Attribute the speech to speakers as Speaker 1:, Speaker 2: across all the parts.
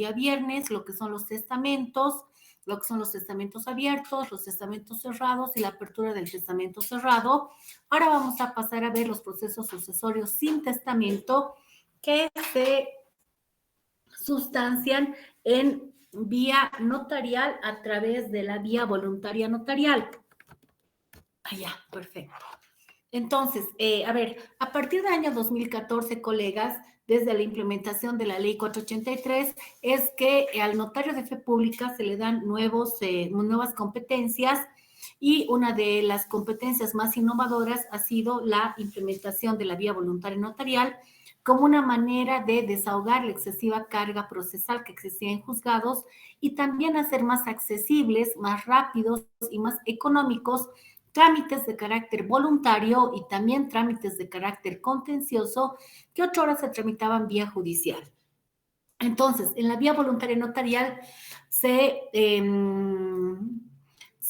Speaker 1: día viernes, lo que son los testamentos, lo que son los testamentos abiertos, los testamentos cerrados y la apertura del testamento cerrado. Ahora vamos a pasar a ver los procesos sucesorios sin testamento que se sustancian en vía notarial a través de la vía voluntaria notarial. Ya, perfecto. Entonces, a partir del año 2014, colegas, desde la implementación de la ley 483, es que al notario de fe pública se le dan nuevas competencias, y una de las competencias más innovadoras ha sido la implementación de la vía voluntaria notarial como una manera de desahogar la excesiva carga procesal que existía en juzgados y también hacer más accesibles, más rápidos y más económicos trámites de carácter voluntario y también trámites de carácter contencioso que otrora se tramitaban vía judicial. Entonces, en la vía voluntaria notarial se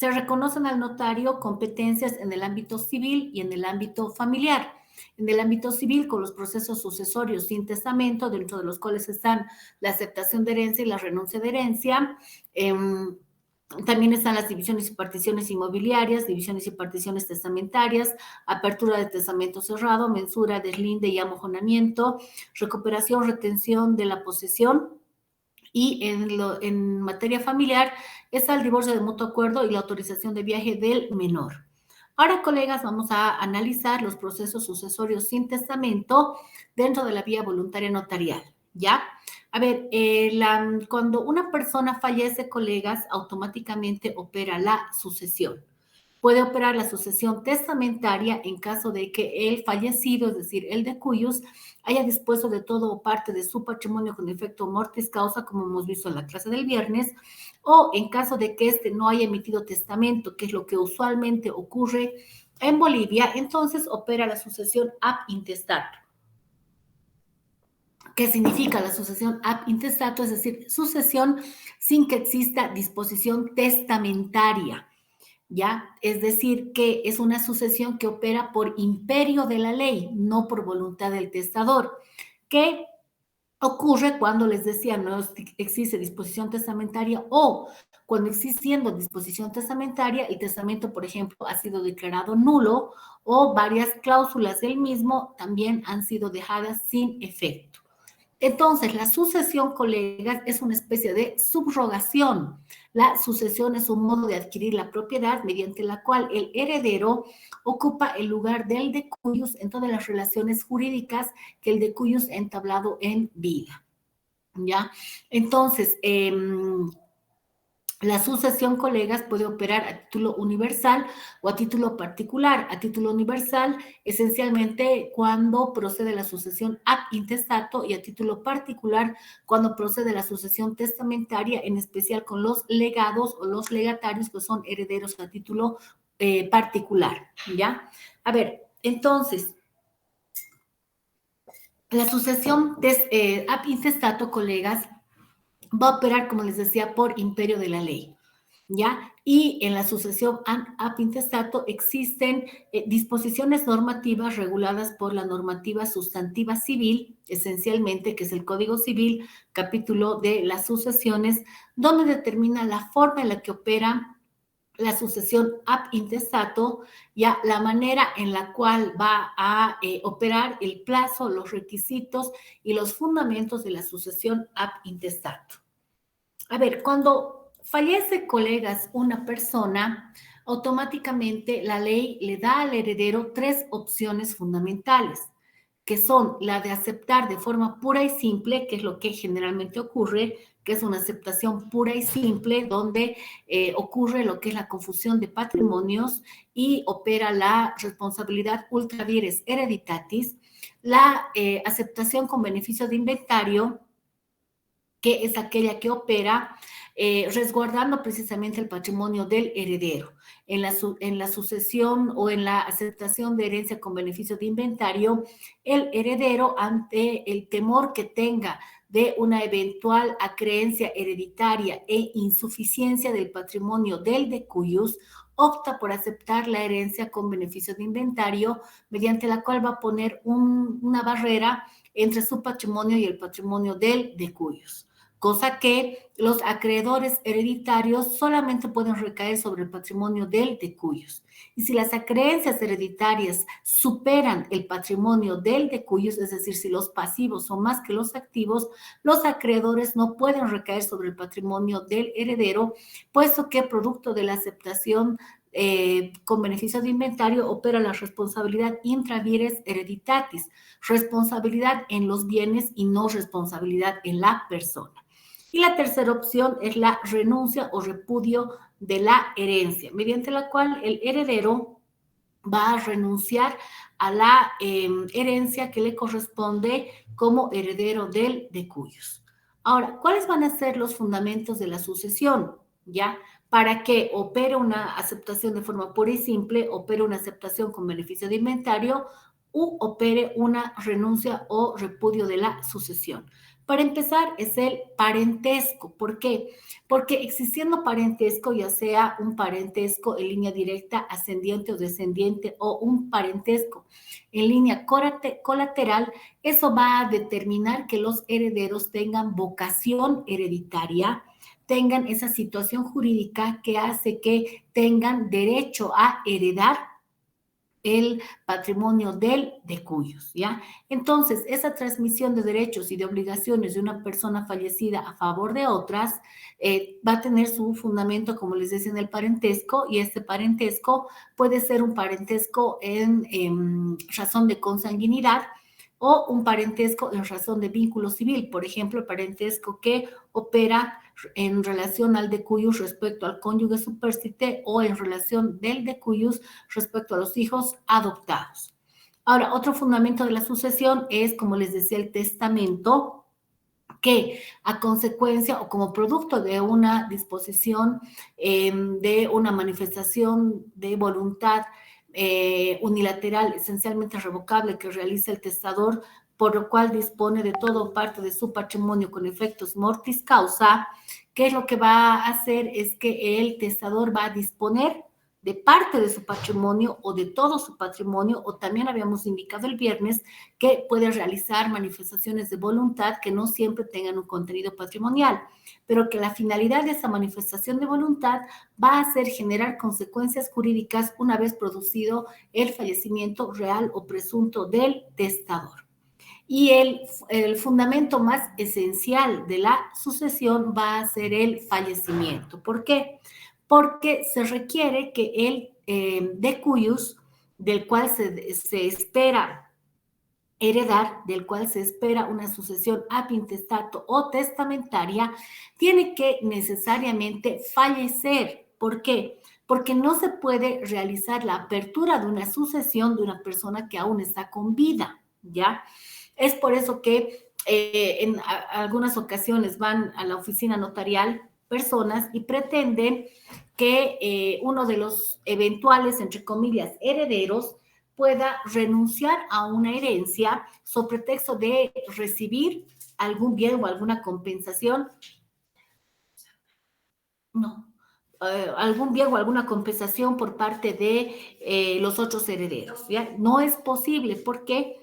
Speaker 1: reconocen al notario competencias en el ámbito civil y en el ámbito familiar. En el ámbito civil, con los procesos sucesorios sin testamento, dentro de los cuales están la aceptación de herencia y la renuncia de herencia. También están las divisiones y particiones inmobiliarias, divisiones y particiones testamentarias, apertura de testamento cerrado, mensura, deslinde y amojonamiento, recuperación, retención de la posesión. Y en materia familiar está el divorcio de mutuo acuerdo y la autorización de viaje del menor. Ahora, colegas, vamos a analizar los procesos sucesorios sin testamento dentro de la vía voluntaria notarial, ¿ya? A ver, cuando una persona fallece, colegas, automáticamente opera la sucesión. Puede operar la sucesión testamentaria en caso de que el fallecido, es decir, el de cuyos, haya dispuesto de todo o parte de su patrimonio con efecto mortis causa, como hemos visto en la clase del viernes, o en caso de que éste no haya emitido testamento, que es lo que usualmente ocurre en Bolivia, entonces opera la sucesión ab intestato. ¿Qué significa la sucesión ab intestato? Es decir, sucesión sin que exista disposición testamentaria, ¿ya? Es decir, que es una sucesión que opera por imperio de la ley, no por voluntad del testador. ¿Qué ocurre cuando, les decía, no existe disposición testamentaria o cuando existiendo disposición testamentaria, el testamento, por ejemplo, ha sido declarado nulo o varias cláusulas del mismo también han sido dejadas sin efecto? Entonces, la sucesión, colegas, es una especie de subrogación. La sucesión es un modo de adquirir la propiedad mediante la cual el heredero ocupa el lugar del de cuyos en todas las relaciones jurídicas que el de cuyos ha entablado en vida, ¿ya? Entonces, la sucesión, colegas, puede operar a título universal o a título particular. A título universal, esencialmente, cuando procede la sucesión ab intestato, y a título particular, cuando procede la sucesión testamentaria, en especial con los legados o los legatarios, que son herederos a título particular, ¿ya? A ver, entonces, la sucesión ab intestato, colegas, va a operar, como les decía, por imperio de la ley, ¿ya? Y en la sucesión ab intestato existen disposiciones normativas reguladas por la normativa sustantiva civil, esencialmente, que es el Código Civil, capítulo de las sucesiones, donde determina la forma en la que opera la sucesión ab intestato, ya la manera en la cual va a operar el plazo, los requisitos y los fundamentos de la sucesión ab intestato. A ver, cuando fallece, colegas, una persona, automáticamente la ley le da al heredero 3 opciones fundamentales, que son la de aceptar de forma pura y simple, que es lo que generalmente ocurre, que es una aceptación pura y simple, donde ocurre lo que es la confusión de patrimonios y opera la responsabilidad ultra vires hereditatis, la aceptación con beneficio de inventario, que es aquella que opera resguardando precisamente el patrimonio del heredero. En la sucesión o en la aceptación de herencia con beneficio de inventario, el heredero, ante el temor que tenga de una eventual acreencia hereditaria e insuficiencia del patrimonio del de cuyos, opta por aceptar la herencia con beneficio de inventario, mediante la cual va a poner una barrera entre su patrimonio y el patrimonio del de cuyos. cosa que los acreedores hereditarios solamente pueden recaer sobre el patrimonio del de cuyos. Y si las acreencias hereditarias superan el patrimonio del de cuyos, es decir, si los pasivos son más que los activos, los acreedores no pueden recaer sobre el patrimonio del heredero, puesto que producto de la aceptación con beneficio de inventario opera la responsabilidad intra vires hereditatis, responsabilidad en los bienes y no responsabilidad en la persona. Y la tercera opción es la renuncia o repudio de la herencia, mediante la cual el heredero va a renunciar a la herencia que le corresponde como heredero del de cuyos. Ahora, ¿cuáles van a ser los fundamentos de la sucesión? ¿Ya? Para que opere una aceptación de forma pura y simple, opere una aceptación con beneficio de inventario u opere una renuncia o repudio de la sucesión. Para empezar, es el parentesco. ¿Por qué? Porque existiendo parentesco, ya sea un parentesco en línea directa, ascendiente o descendiente, o un parentesco en línea colateral, eso va a determinar que los herederos tengan vocación hereditaria, tengan esa situación jurídica que hace que tengan derecho a heredar el patrimonio del de cuyos, ¿ya? Entonces, esa transmisión de derechos y de obligaciones de una persona fallecida a favor de otras va a tener su fundamento, como les decía, en el parentesco, y este parentesco puede ser un parentesco en razón de consanguinidad o un parentesco en razón de vínculo civil, por ejemplo, el parentesco que opera en relación al de cuyos respecto al cónyuge supérstite o en relación del de cuyos respecto a los hijos adoptados. Ahora, otro fundamento de la sucesión es, como les decía, el testamento, que a consecuencia o como producto de una disposición, de una manifestación de voluntad unilateral, esencialmente revocable, que realiza el testador, por lo cual dispone de todo o parte de su patrimonio con efectos mortis causa, ¿qué es lo que va a hacer? Es que el testador va a disponer de parte de su patrimonio o de todo su patrimonio, o también habíamos indicado el viernes que puede realizar manifestaciones de voluntad que no siempre tengan un contenido patrimonial, pero que la finalidad de esa manifestación de voluntad va a ser generar consecuencias jurídicas una vez producido el fallecimiento real o presunto del testador. Y el fundamento más esencial de la sucesión va a ser el fallecimiento. ¿Por qué? Porque se requiere que el de cuyos, del cual se espera heredar, del cual se espera una sucesión ab intestato o testamentaria, tiene que necesariamente fallecer. ¿Por qué? Porque no se puede realizar la apertura de una sucesión de una persona que aún está con vida, ¿ya? Es por eso que en algunas ocasiones van a la oficina notarial personas y pretenden que uno de los eventuales, entre comillas, herederos pueda renunciar a una herencia sobre pretexto de recibir algún bien o alguna compensación. No, algún bien o alguna compensación por parte de los otros herederos, ¿ya? No es posible. ¿Por qué?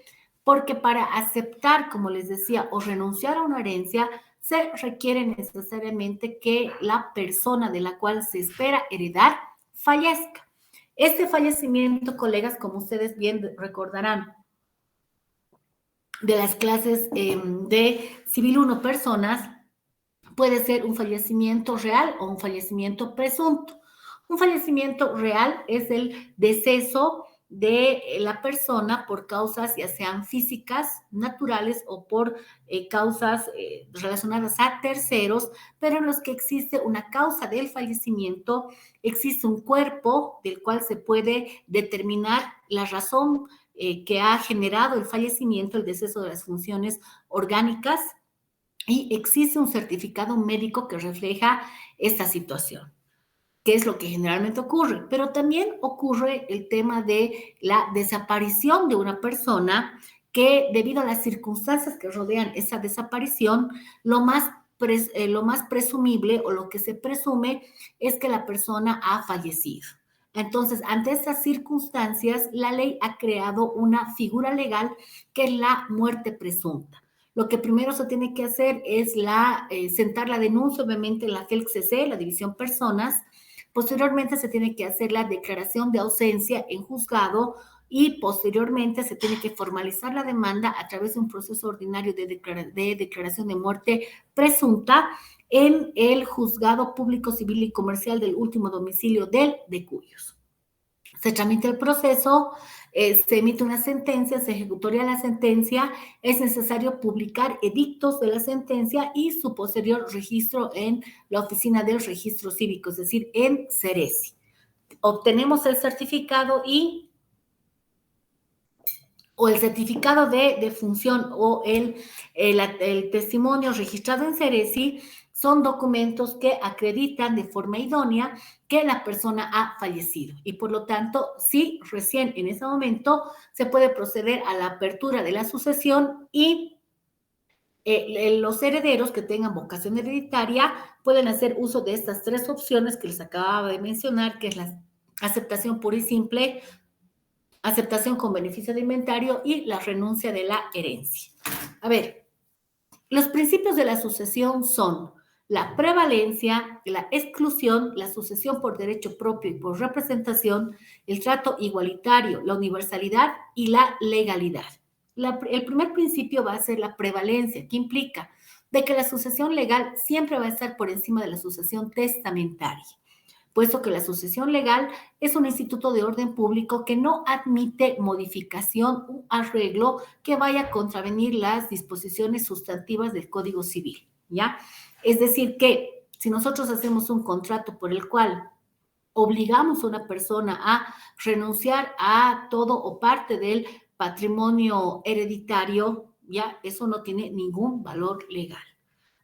Speaker 1: Porque para aceptar, como les decía, o renunciar a una herencia, se requiere necesariamente que la persona de la cual se espera heredar fallezca. Este fallecimiento, colegas, como ustedes bien recordarán, de las clases de Civil 1 personas, puede ser un fallecimiento real o un fallecimiento presunto. Un fallecimiento real es el deceso de la persona por causas ya sean físicas, naturales o por causas relacionadas a terceros, pero en los que existe una causa del fallecimiento, existe un cuerpo del cual se puede determinar la razón que ha generado el fallecimiento, el deceso de las funciones orgánicas, y existe un certificado médico que refleja esta situación, que es lo que generalmente ocurre. Pero también ocurre el tema de la desaparición de una persona que, debido a las circunstancias que rodean esa desaparición, lo más presumible o lo que se presume es que la persona ha fallecido. Entonces, ante estas circunstancias, la ley ha creado una figura legal que es la muerte presunta. lo que primero se tiene que hacer es sentar la denuncia, obviamente, en la FELCCC, la División Personas. Posteriormente se tiene que hacer la declaración de ausencia en juzgado y posteriormente se tiene que formalizar la demanda a través de un proceso ordinario de declaración de muerte presunta en el juzgado público civil y comercial del último domicilio de Cuyos. Se tramita el proceso, se emite una sentencia, se ejecutoria la sentencia, es necesario publicar edictos de la sentencia y su posterior registro en la oficina del registro cívico, es decir, en Ceresi. Obtenemos el certificado o el certificado de defunción o el testimonio registrado en Ceresi son documentos que acreditan de forma idónea que la persona ha fallecido y por lo tanto, sí, recién en ese momento se puede proceder a la apertura de la sucesión y los herederos que tengan vocación hereditaria pueden hacer uso de estas tres opciones que les acababa de mencionar, que es la aceptación pura y simple, aceptación con beneficio de inventario y la renuncia de la herencia. A ver, los principios de la sucesión son la prevalencia, la exclusión, la sucesión por derecho propio y por representación, el trato igualitario, la universalidad y la legalidad. El primer principio va a ser la prevalencia, que implica de que la sucesión legal siempre va a estar por encima de la sucesión testamentaria, puesto que la sucesión legal es un instituto de orden público que no admite modificación u arreglo que vaya a contravenir las disposiciones sustantivas del Código Civil, ¿ya? Es decir, que si nosotros hacemos un contrato por el cual obligamos a una persona a renunciar a todo o parte del patrimonio hereditario, ya, eso no tiene ningún valor legal.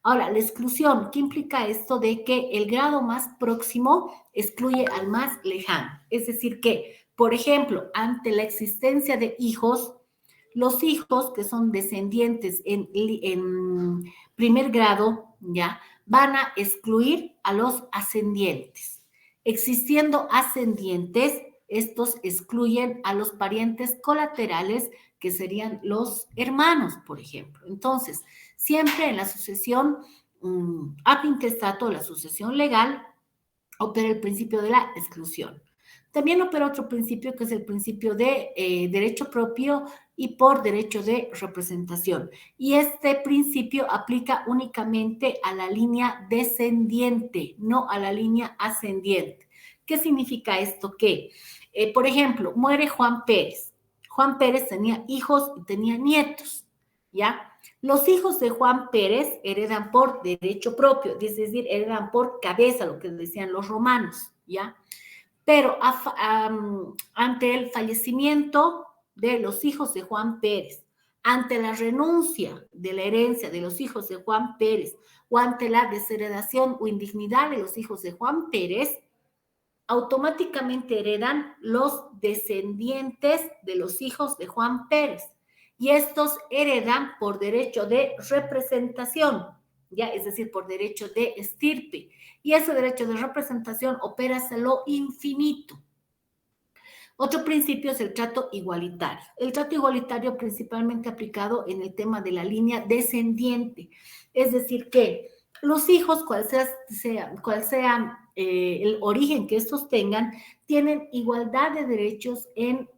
Speaker 1: Ahora, la exclusión, ¿qué implica esto de que el grado más próximo excluye al más lejano? Es decir, que, por ejemplo, ante la existencia de hijos, los hijos que son descendientes en primer grado, ¿ya? Van a excluir a los ascendientes. Existiendo ascendientes, estos excluyen a los parientes colaterales, que serían los hermanos, por ejemplo. Entonces, siempre en la sucesión ab intestato, la sucesión legal, opera el principio de la exclusión. También opera otro principio que es el principio de derecho propio y por derecho de representación. Y este principio aplica únicamente a la línea descendiente, no a la línea ascendiente. ¿Qué significa esto? Que, por ejemplo, muere Juan Pérez. Juan Pérez tenía hijos y tenía nietos, ¿ya? Los hijos de Juan Pérez heredan por derecho propio, es decir, heredan por cabeza, lo que decían los romanos, ¿ya? Pero ante el fallecimiento de los hijos de Juan Pérez, ante la renuncia de la herencia de los hijos de Juan Pérez o ante la desheredación o indignidad de los hijos de Juan Pérez, automáticamente heredan los descendientes de los hijos de Juan Pérez y estos heredan por derecho de representación, ya, es decir, por derecho de estirpe, y ese derecho de representación opera hasta lo infinito. Otro principio es el trato igualitario. El trato igualitario principalmente aplicado en el tema de la línea descendiente, es decir, que los hijos, cual sea el origen que estos tengan, tienen igualdad de derechos en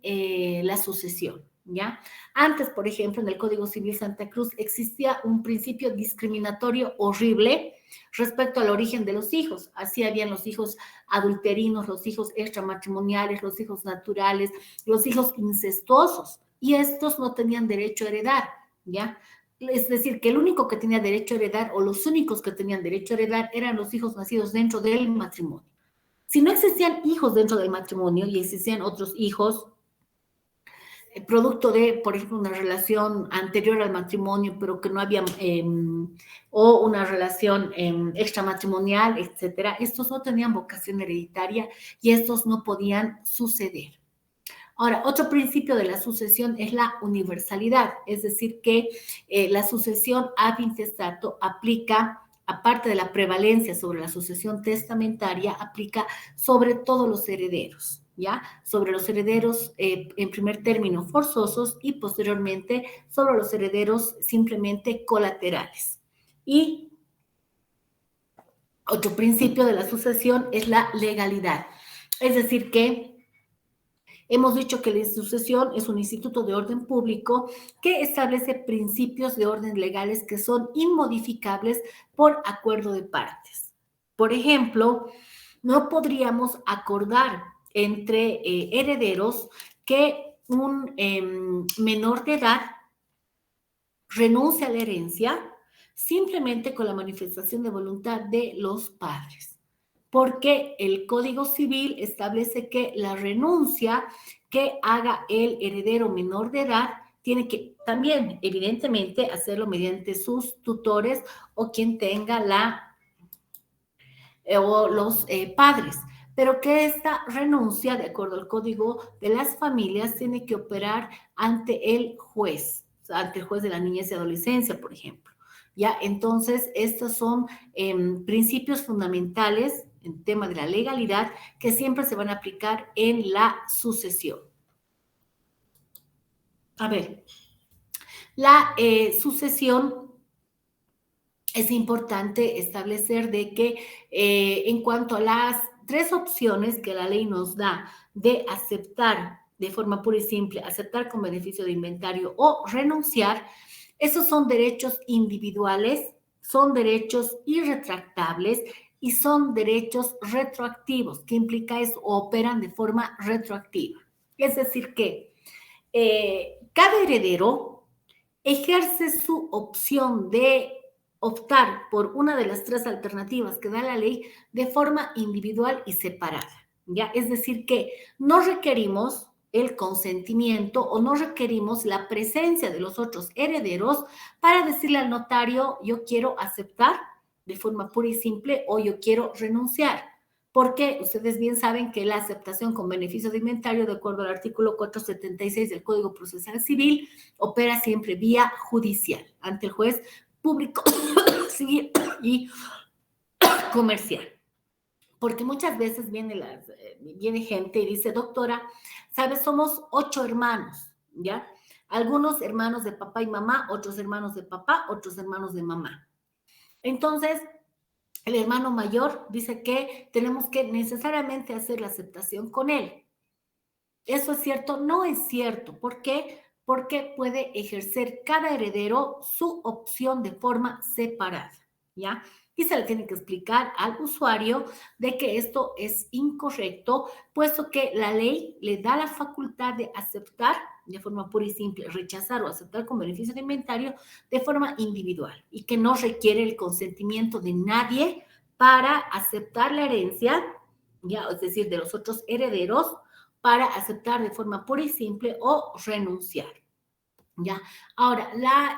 Speaker 1: la sucesión, ¿ya? Antes, por ejemplo, en el Código Civil Santa Cruz existía un principio discriminatorio horrible respecto al origen de los hijos. Así habían los hijos adulterinos, los hijos extramatrimoniales, los hijos naturales, los hijos incestuosos, y estos no tenían derecho a heredar, ¿ya? Es decir, que el único que tenía derecho a heredar, o los únicos que tenían derecho a heredar, eran los hijos nacidos dentro del matrimonio. Si no existían hijos dentro del matrimonio y existían otros hijos, producto de, por ejemplo, una relación anterior al matrimonio, pero que no había, o una relación extramatrimonial, etcétera, estos no tenían vocación hereditaria y estos no podían suceder. Ahora, otro principio de la sucesión es la universalidad, es decir, que la sucesión ad intestato aplica, aparte de la prevalencia sobre la sucesión testamentaria, aplica sobre todos los herederos, ¿ya? Sobre los herederos, en primer término, forzosos y posteriormente sobre los herederos simplemente colaterales. Y otro principio de la sucesión es la legalidad. Es decir, que hemos dicho que la sucesión es un instituto de orden público que establece principios de orden legales que son inmodificables por acuerdo de partes. Por ejemplo, no podríamos acordar entre herederos que un menor de edad renuncie a la herencia simplemente con la manifestación de voluntad de los padres, porque el Código Civil establece que la renuncia que haga el heredero menor de edad tiene que también, evidentemente, hacerlo mediante sus tutores o quien tenga o los padres, pero que esta renuncia, de acuerdo al Código de las Familias, tiene que operar ante el juez, o sea, ante el juez de la niñez y adolescencia, por ejemplo. Ya, entonces, estos son principios fundamentales en tema de la legalidad que siempre se van a aplicar en la sucesión. A ver, la sucesión es importante establecer de que en cuanto a las tres opciones que la ley nos da de aceptar de forma pura y simple, aceptar con beneficio de inventario o renunciar, esos son derechos individuales, son derechos irretractables y son derechos retroactivos. ¿Qué implica eso? Operan de forma retroactiva. Es decir, que cada heredero ejerce su opción de optar por una de las tres alternativas que da la ley de forma individual y separada, ¿ya? Es decir, que no requerimos el consentimiento o no requerimos la presencia de los otros herederos para decirle al notario, yo quiero aceptar de forma pura y simple o yo quiero renunciar. Porque ustedes bien saben que la aceptación con beneficio de inventario, de acuerdo al artículo 476 del Código Procesal Civil, opera siempre vía judicial ante el juez público civil y comercial. Porque muchas veces viene gente y dice, doctora, ¿sabes? Somos 8 hermanos, ¿ya? Algunos hermanos de papá y mamá, otros hermanos de papá, otros hermanos de mamá. Entonces, el hermano mayor dice que tenemos que necesariamente hacer la aceptación con él. ¿Eso es cierto? No es cierto. ¿Por qué? Porque puede ejercer cada heredero su opción de forma separada, ¿ya? Y se le tiene que explicar al usuario de que esto es incorrecto, puesto que la ley le da la facultad de aceptar de forma pura y simple, rechazar o aceptar con beneficio de inventario de forma individual y que no requiere el consentimiento de nadie para aceptar la herencia, ya, es decir, de los otros herederos, para aceptar de forma pura y simple o renunciar. ¿Ya? Ahora,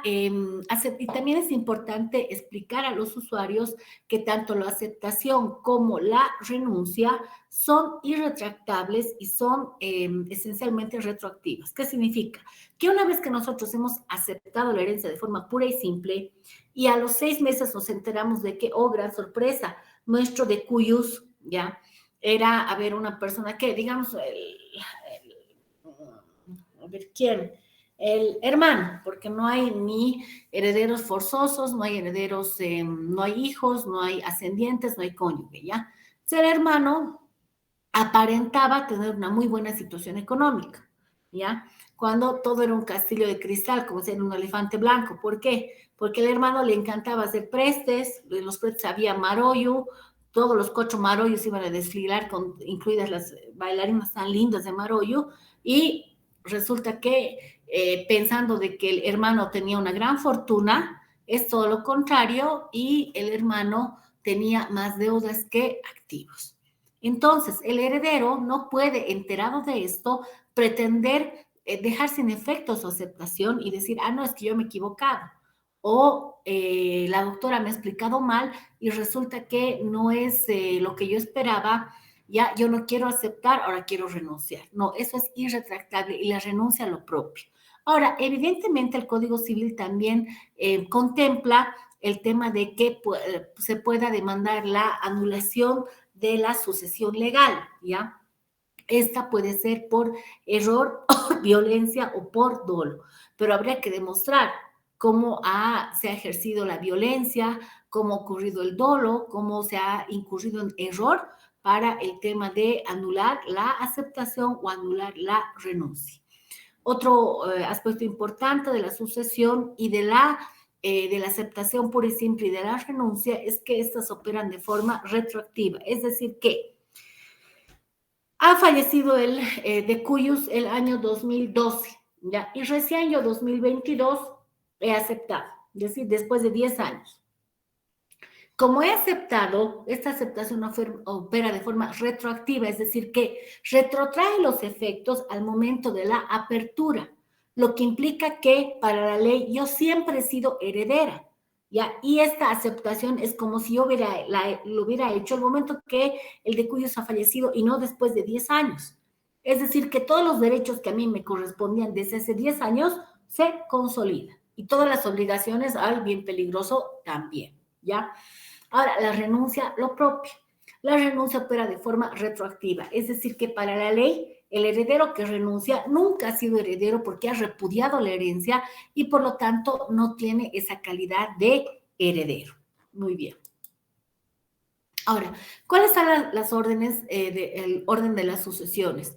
Speaker 1: y también es importante explicar a los usuarios que tanto la aceptación como la renuncia son irretractables y son esencialmente retroactivas. ¿Qué significa? Que una vez que nosotros hemos aceptado la herencia de forma pura y simple y a los 6 meses nos enteramos de que, oh, gran sorpresa, nuestro de cuyos, ¿ya? Era, a ver, una persona que, digamos, a ver, ¿quién? El hermano, porque no hay ni herederos forzosos, no hay herederos, no hay hijos, no hay ascendientes, no hay cónyuge, ¿ya? Ser hermano aparentaba tener una muy buena situación económica, ¿ya? Cuando todo era un castillo de cristal, como ser un elefante blanco. ¿Por qué? Porque al hermano le encantaba hacer prestes, en los prestes había marollo, todos los 4 marollos iban a desfilar, incluidas las bailarinas tan lindas de marollo, y resulta que pensando de que el hermano tenía una gran fortuna, es todo lo contrario, y el hermano tenía más deudas que activos. Entonces, el heredero no puede, enterado de esto, pretender dejar sin efecto su aceptación y decir, no, es que yo me he equivocado. O la doctora me ha explicado mal y resulta que no es lo que yo esperaba, ya yo no quiero aceptar, ahora quiero renunciar. No, eso es irretractable y la renuncia a lo propio. Ahora, evidentemente el Código Civil también contempla el tema de que se pueda demandar la anulación de la sucesión legal, ¿ya? Esta puede ser por error, violencia o por dolo, pero habría que demostrar cómo se ha ejercido la violencia, cómo ha ocurrido el dolo, cómo se ha incurrido en error para el tema de anular la aceptación o anular la renuncia. Otro aspecto importante de la sucesión y de la aceptación pura y simple y de la renuncia es que estas operan de forma retroactiva, es decir, que ha fallecido el de Cuyus el año 2012, ¿ya? Y recién yo 2022 he aceptado, es decir, después de 10 años. Como he aceptado, esta aceptación opera de forma retroactiva, es decir, que retrotrae los efectos al momento de la apertura, lo que implica que para la ley yo siempre he sido heredera, ¿ya? Y esta aceptación es como si yo lo hubiera hecho el momento que el de Cuyos ha fallecido y no después de 10 años. Es decir, que todos los derechos que a mí me correspondían desde hace 10 años se consolidan y todas las obligaciones al bien peligroso también, ¿ya? Ahora, la renuncia, lo propio. La renuncia opera de forma retroactiva, es decir, que para la ley, el heredero que renuncia nunca ha sido heredero porque ha repudiado la herencia y por lo tanto no tiene esa calidad de heredero. Muy bien. Ahora, ¿cuáles son las órdenes, el orden de las sucesiones?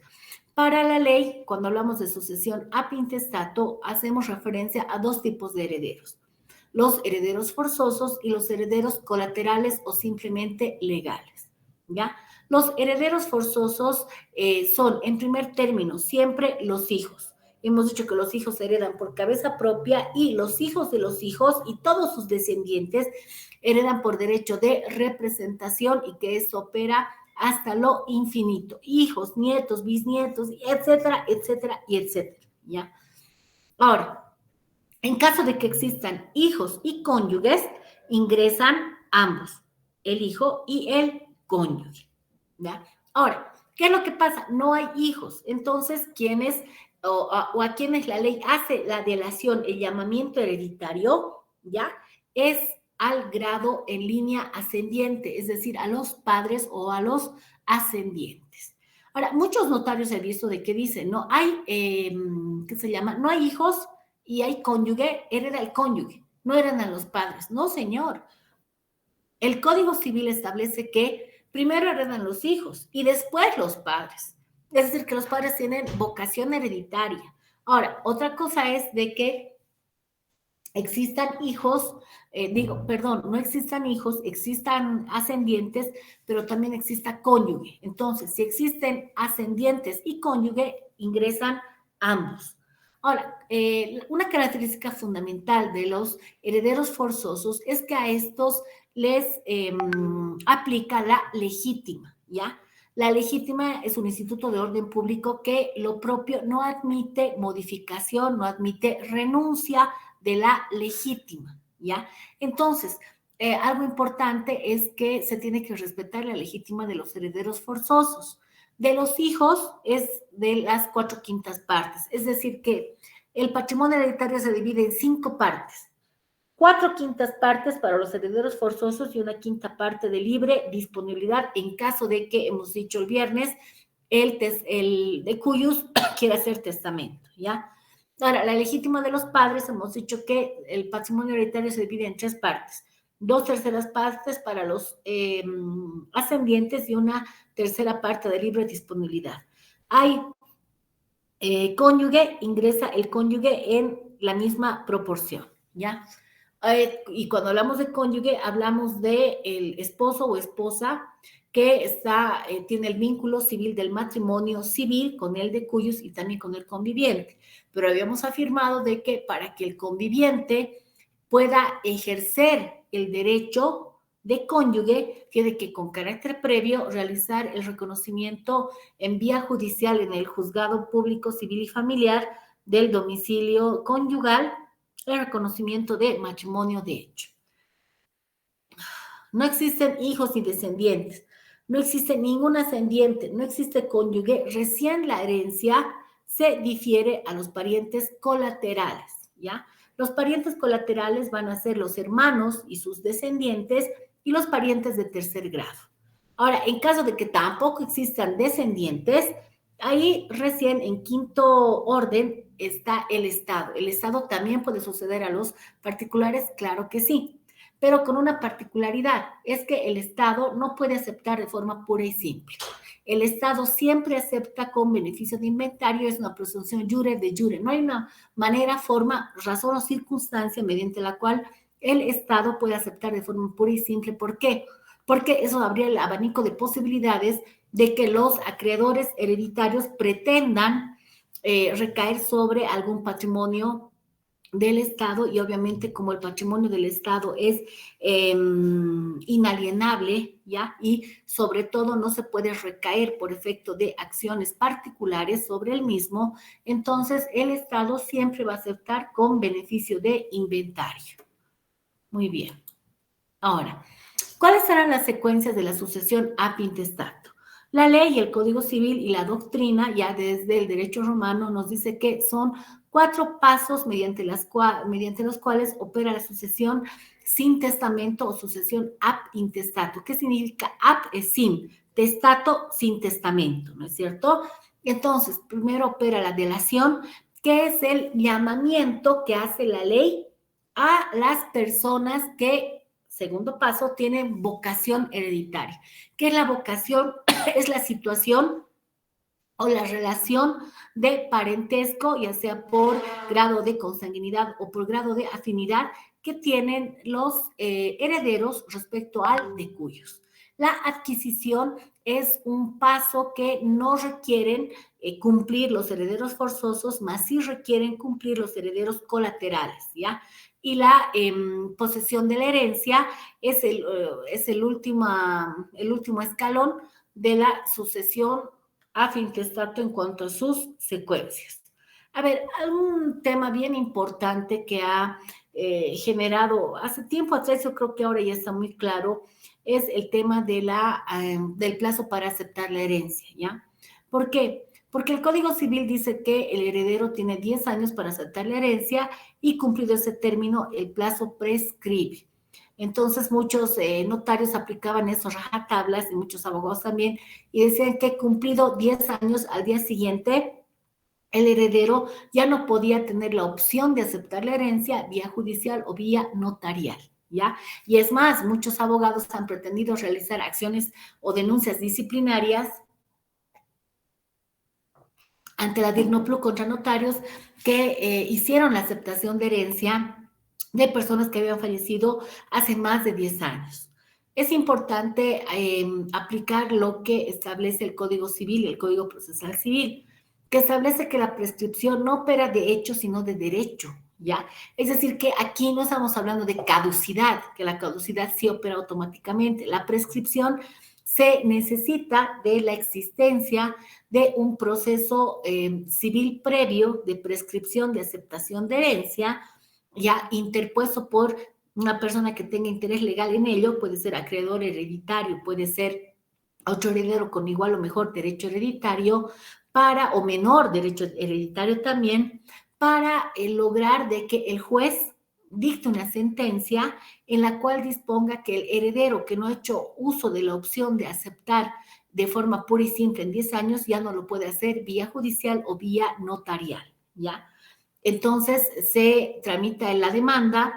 Speaker 1: Para la ley, cuando hablamos de sucesión ab intestato, hacemos referencia a dos tipos de herederos: los herederos forzosos y los herederos colaterales o simplemente legales, ¿ya? Los herederos forzosos son, en primer término, siempre los hijos. Hemos dicho que los hijos heredan por cabeza propia y los hijos de los hijos y todos sus descendientes heredan por derecho de representación y que esto opera hasta lo infinito. Hijos, nietos, bisnietos, etcétera, etcétera y etcétera, ¿ya? Ahora, en caso de que existan hijos y cónyuges, ingresan ambos, el hijo y el cónyuge, ¿ya? Ahora, ¿qué es lo que pasa? No hay hijos, entonces, a quienes la ley hace la delación, el llamamiento hereditario, ¿ya? Es al grado en línea ascendiente, es decir, a los padres o a los ascendientes. Ahora, muchos notarios he visto de que dicen, no hay, ¿qué se llama? No hay hijos y hay cónyuge, hereda el cónyuge, no heredan los padres. No, señor. El Código Civil establece que primero heredan los hijos y después los padres. Es decir, que los padres tienen vocación hereditaria. Ahora, otra cosa es de que existan hijos, no existan hijos, existan ascendientes, pero también exista cónyuge. Entonces, si existen ascendientes y cónyuge, ingresan ambos. Ahora, una característica fundamental de los herederos forzosos es que a estos les aplica la legítima, ¿ya? La legítima es un instituto de orden público que lo propio no admite modificación, no admite renuncia de la legítima, ¿ya? Entonces, algo importante es que se tiene que respetar la legítima de los herederos forzosos. De los hijos es de las 4/5 partes, es decir, que el patrimonio hereditario se divide en 5 partes. 4/5 partes para los herederos forzosos y 1/5 parte de libre disponibilidad en caso de que, hemos dicho el viernes, el de Cuyus quiera hacer testamento, ¿ya? Ahora, la legítima de los padres, hemos dicho que el patrimonio hereditario se divide en 3 partes. 2/3 partes para los ascendientes y 1/3 parte de libre disponibilidad. Hay cónyuge, ingresa el cónyuge en la misma proporción, ¿ya? Y cuando hablamos de cónyuge, hablamos de el esposo o esposa que tiene el vínculo civil del matrimonio civil con el de Cuyos y también con el conviviente. Pero habíamos afirmado de que para que el conviviente pueda ejercer el derecho de cónyuge, tiene que con carácter previo realizar el reconocimiento en vía judicial en el juzgado público civil y familiar del domicilio conyugal, el reconocimiento de matrimonio de hecho. No existen hijos ni descendientes, no existe ningún ascendiente, no existe cónyuge, recién la herencia se difiere a los parientes colaterales, ¿ya? Los parientes colaterales van a ser los hermanos y sus descendientes y los parientes de tercer grado. Ahora, en caso de que tampoco existan descendientes, Ahí recién en quinto orden está el Estado. ¿El Estado también puede suceder a los particulares? Claro que sí, pero con una particularidad, es que el Estado no puede aceptar de forma pura y simple. El Estado siempre acepta con beneficio de inventario, es una presunción jure de jure. No hay una manera, forma, razón o circunstancia mediante la cual el Estado puede aceptar de forma pura y simple. ¿Por qué? Porque eso abría el abanico de posibilidades de que los acreedores hereditarios pretendan recaer sobre algún patrimonio del Estado y obviamente como el patrimonio del Estado es inalienable, ¿ya? Y sobre todo no se puede recaer por efecto de acciones particulares sobre el mismo, entonces el Estado siempre va a aceptar con beneficio de inventario. Muy bien. Ahora, ¿cuáles serán las secuencias de la sucesión ab intestato? La ley, el Código Civil y la doctrina, ya desde el derecho romano, nos dice que son 4 pasos mediante los cuales opera la sucesión sin testamento o sucesión ab intestato. ¿Qué significa ab? Es sin, testato sin testamento, ¿no es cierto? Entonces, primero opera la delación, que es el llamamiento que hace la ley a las personas que, segundo paso, tienen vocación hereditaria. ¿Qué es la vocación? Es la situación o la relación de parentesco, ya sea por grado de consanguinidad o por grado de afinidad que tienen los herederos respecto al de cuyos. La adquisición es un paso que no requieren cumplir los herederos forzosos, más sí requieren cumplir los herederos colaterales, ¿ya? Y la posesión de la herencia es el último escalón de la sucesión a fin testato en cuanto a sus secuencias. A ver, un tema bien importante que ha generado hace tiempo atrás, yo creo que ahora ya está muy claro, es el tema del plazo para aceptar la herencia, ¿ya? ¿Por qué? Porque el Código Civil dice que el heredero tiene 10 años para aceptar la herencia y cumplido ese término, el plazo prescribe. Entonces muchos notarios aplicaban esos rajatablas y muchos abogados también y decían que cumplido 10 años al día siguiente, el heredero ya no podía tener la opción de aceptar la herencia vía judicial o vía notarial, ¿ya? Y es más, muchos abogados han pretendido realizar acciones o denuncias disciplinarias ante la DIGNOPLU contra notarios que hicieron la aceptación de herencia de personas que habían fallecido hace más de 10 años. Es importante aplicar lo que establece el Código Civil y el Código Procesal Civil, que establece que la prescripción no opera de hecho, sino de derecho, ¿ya? Es decir, que aquí no estamos hablando de caducidad, que la caducidad sí opera automáticamente. La prescripción se necesita de la existencia de un proceso civil previo de prescripción de aceptación de herencia, ya interpuesto por una persona que tenga interés legal en ello, puede ser acreedor hereditario, puede ser otro heredero con igual o mejor derecho hereditario, o menor derecho hereditario también, para lograr de que el juez dicte una sentencia en la cual disponga que el heredero que no ha hecho uso de la opción de aceptar de forma pura y simple en 10 años ya no lo puede hacer vía judicial o vía notarial, ¿ya? Entonces se tramita en la demanda,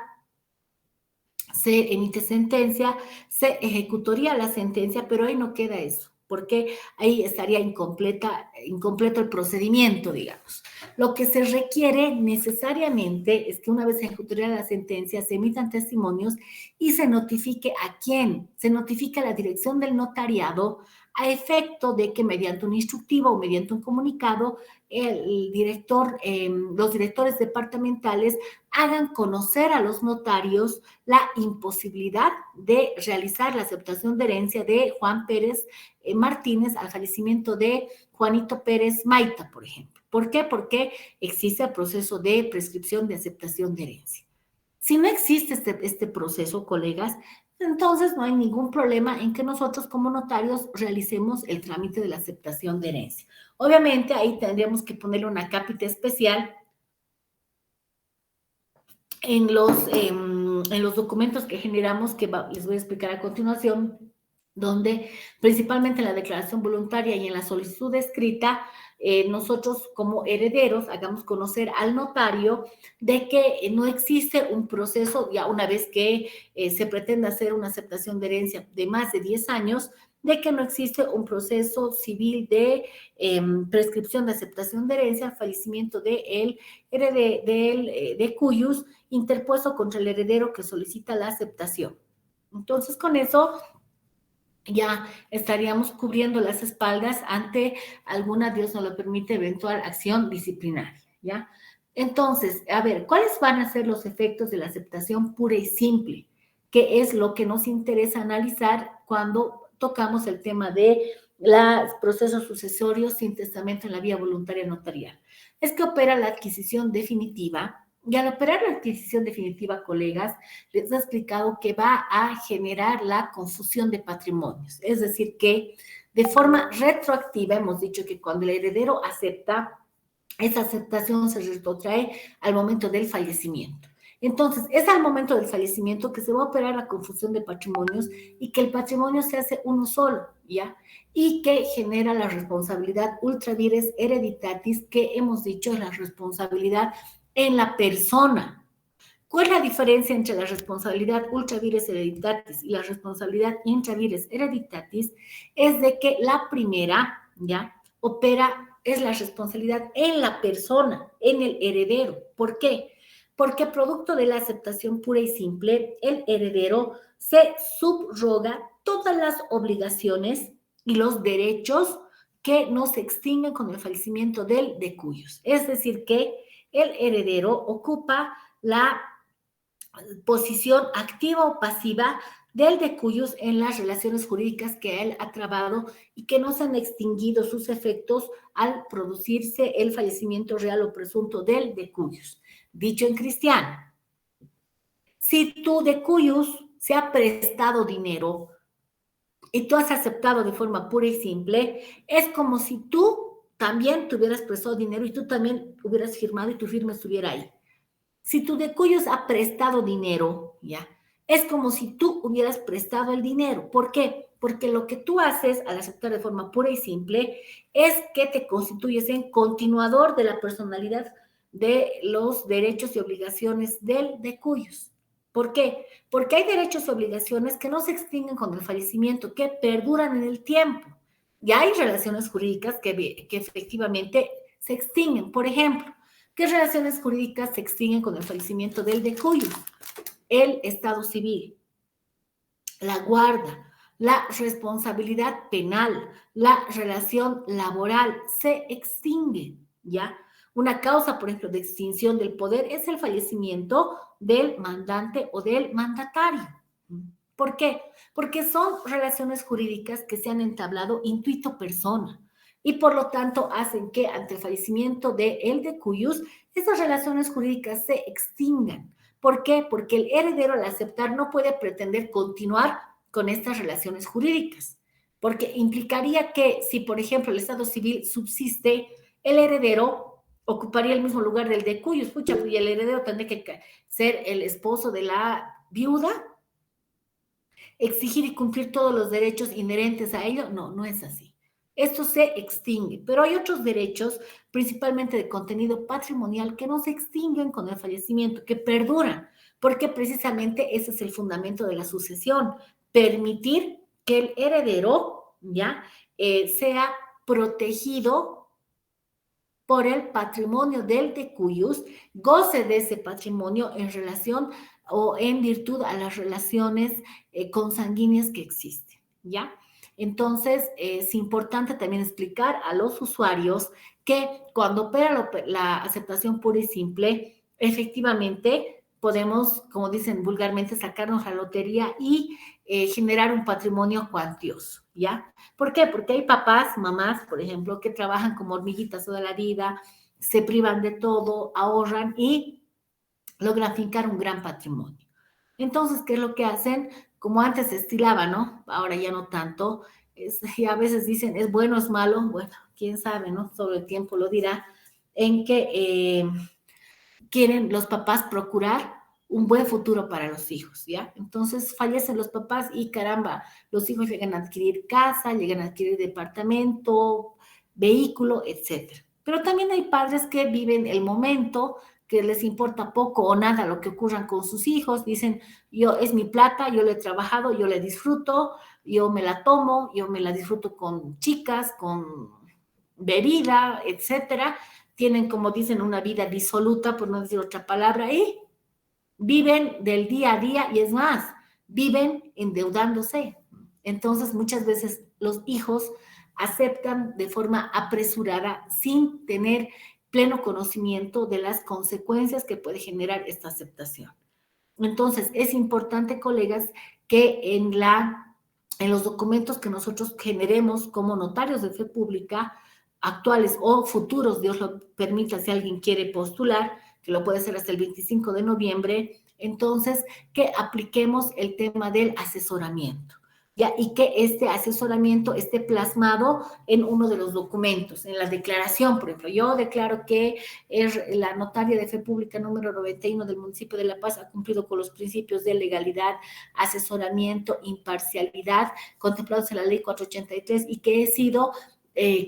Speaker 1: se emite sentencia, se ejecutoría la sentencia, pero ahí no queda eso, porque ahí estaría incompleto el procedimiento, digamos. Lo que se requiere necesariamente es que una vez ejecutoría la sentencia, se emitan testimonios y se notifique a quién, se notifica a la dirección del notariado a efecto de que mediante un instructivo o mediante un comunicado, los directores departamentales hagan conocer a los notarios la imposibilidad de realizar la aceptación de herencia de Juan Pérez Martínez al fallecimiento de Juanito Pérez Maita, por ejemplo. ¿Por qué? Porque existe el proceso de prescripción de aceptación de herencia. Si no existe este proceso, colegas, entonces no hay ningún problema en que nosotros como notarios realicemos el trámite de la aceptación de herencia. Obviamente ahí tendríamos que ponerle una cápita especial en los documentos que generamos, que les voy a explicar a continuación, donde principalmente en la declaración voluntaria y en la solicitud escrita, nosotros como herederos hagamos conocer al notario de que no existe un proceso, ya una vez que se pretende hacer una aceptación de herencia de más de 10 años, de que no existe un proceso civil de prescripción de aceptación de herencia al fallecimiento de cuyos interpuesto contra el heredero que solicita la aceptación. Entonces, con eso ya estaríamos cubriendo las espaldas ante alguna, Dios nos lo permite, eventual acción disciplinaria, ¿ya? Entonces, a ver, ¿cuáles van a ser los efectos de la aceptación pura y simple? Que es lo que nos interesa analizar cuando tocamos el tema de los procesos sucesorios sin testamento en la vía voluntaria notarial. Es que opera la adquisición definitiva. Y al operar la adquisición definitiva, colegas, les he explicado que va a generar la confusión de patrimonios. Es decir, que de forma retroactiva, hemos dicho que cuando el heredero acepta, esa aceptación se retrotrae al momento del fallecimiento. Entonces, es al momento del fallecimiento que se va a operar la confusión de patrimonios y que el patrimonio se hace uno solo, ¿ya? Y que genera la responsabilidad ultra vires hereditatis, que hemos dicho es la responsabilidad en la persona. ¿Cuál es la diferencia entre la responsabilidad ultra vires hereditatis y la responsabilidad intra vires hereditatis? Es de que la primera, ¿ya? Opera, es la responsabilidad en la persona, en el heredero. ¿Por qué? Porque producto de la aceptación pura y simple, el heredero se subroga todas las obligaciones y los derechos que no se extinguen con el fallecimiento del de cuyos. Es decir, que el heredero ocupa la posición activa o pasiva del de cuyos en las relaciones jurídicas que él ha trabado y que no se han extinguido sus efectos al producirse el fallecimiento real o presunto del de cuyos. Dicho en cristiano, si tu de cuyos se ha prestado dinero y tú has aceptado de forma pura y simple, es como si tú también te hubieras prestado dinero y tú también hubieras firmado y tu firma estuviera ahí. Si tu de cuyos ha prestado dinero, ¿ya? Es como si tú hubieras prestado el dinero. ¿Por qué? Porque lo que tú haces al aceptar de forma pura y simple es que te constituyes en continuador de la personalidad de los derechos y obligaciones del de cuyos. ¿Por qué? Porque hay derechos y obligaciones que no se extinguen con el fallecimiento, que perduran en el tiempo. Y hay relaciones jurídicas que efectivamente se extinguen. Por ejemplo, ¿qué relaciones jurídicas se extinguen con el fallecimiento del de cuyos? El estado civil, la guarda, la responsabilidad penal, la relación laboral se extingue, ¿ya? Una causa, por ejemplo, de extinción del poder es el fallecimiento del mandante o del mandatario. ¿Por qué? Porque son relaciones jurídicas que se han entablado intuito persona y por lo tanto hacen que ante el fallecimiento de el de cuyos, esas relaciones jurídicas se extingan. ¿Por qué? Porque el heredero al aceptar no puede pretender continuar con estas relaciones jurídicas, porque implicaría que si, por ejemplo, el estado civil subsiste, el heredero ocuparía el mismo lugar del de cuyos, pucha, y el heredero tendría que ser el esposo de la viuda, exigir y cumplir todos los derechos inherentes a ello. No, no es así. Esto se extingue, pero hay otros derechos, principalmente de contenido patrimonial, que no se extinguen con el fallecimiento, que perduran, porque precisamente ese es el fundamento de la sucesión, permitir que el heredero ya sea protegido por el patrimonio del de cuyos, goce de ese patrimonio en relación o en virtud a las relaciones consanguíneas que existen, ¿ya? Entonces, es importante también explicar a los usuarios que cuando opera la aceptación pura y simple, efectivamente podemos, como dicen vulgarmente, sacarnos la lotería y generar un patrimonio cuantioso, ¿ya? ¿Por qué? Porque hay papás, mamás, por ejemplo, que trabajan como hormiguitas toda la vida, se privan de todo, ahorran y logran fincar un gran patrimonio. Entonces, ¿qué es lo que hacen? Como antes se estilaba, ¿no? Ahora ya no tanto. Y a veces dicen, ¿es bueno o es malo? Bueno, quién sabe, ¿no? Sobre el tiempo lo dirá, en que quieren los papás procurar un buen futuro para los hijos, ¿ya? Entonces fallecen los papás y caramba, los hijos llegan a adquirir casa, llegan a adquirir departamento, vehículo, etcétera. Pero también hay padres que viven el momento, que les importa poco o nada lo que ocurran con sus hijos, dicen, yo es mi plata, yo le he trabajado, yo le disfruto, yo me la tomo, yo me la disfruto con chicas, con bebida, etcétera. Tienen, como dicen, una vida disoluta, por no decir otra palabra, y viven del día a día y es más, viven endeudándose. Entonces, muchas veces los hijos aceptan de forma apresurada sin tener pleno conocimiento de las consecuencias que puede generar esta aceptación. Entonces, es importante, colegas, que en los documentos que nosotros generemos como notarios de fe pública, actuales o futuros, Dios lo permita, si alguien quiere postular, que lo puede hacer hasta el 25 de noviembre, entonces, que apliquemos el tema del asesoramiento. ¿Ya? Y que este asesoramiento esté plasmado en uno de los documentos, en la declaración, por ejemplo. Yo declaro que la notaria de fe pública número 91 del municipio de La Paz ha cumplido con los principios de legalidad, asesoramiento, imparcialidad, contemplados en la ley 483 y que he sido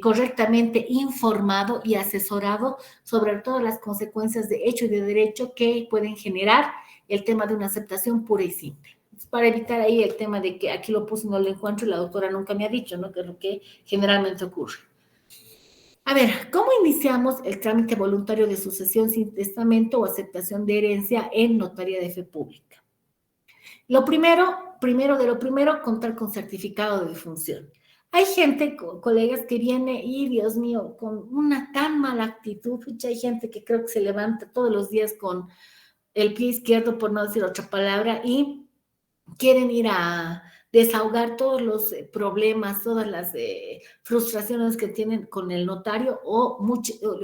Speaker 1: correctamente informado y asesorado sobre todas las consecuencias de hecho y de derecho que pueden generar el tema de una aceptación pura y simple. Para evitar ahí el tema de que aquí lo puse y no lo encuentro y la doctora nunca me ha dicho, ¿no? Que es lo que generalmente ocurre. A ver, ¿cómo iniciamos el trámite voluntario de sucesión sin testamento o aceptación de herencia en notaría de fe pública? Lo primero de lo primero, contar con certificado de defunción. Hay gente, colegas, que viene y, Dios mío, con una tan mala actitud. Hay gente que creo que se levanta todos los días con el pie izquierdo, por no decir otra palabra, y quieren ir a desahogar todos los problemas, todas las frustraciones que tienen con el notario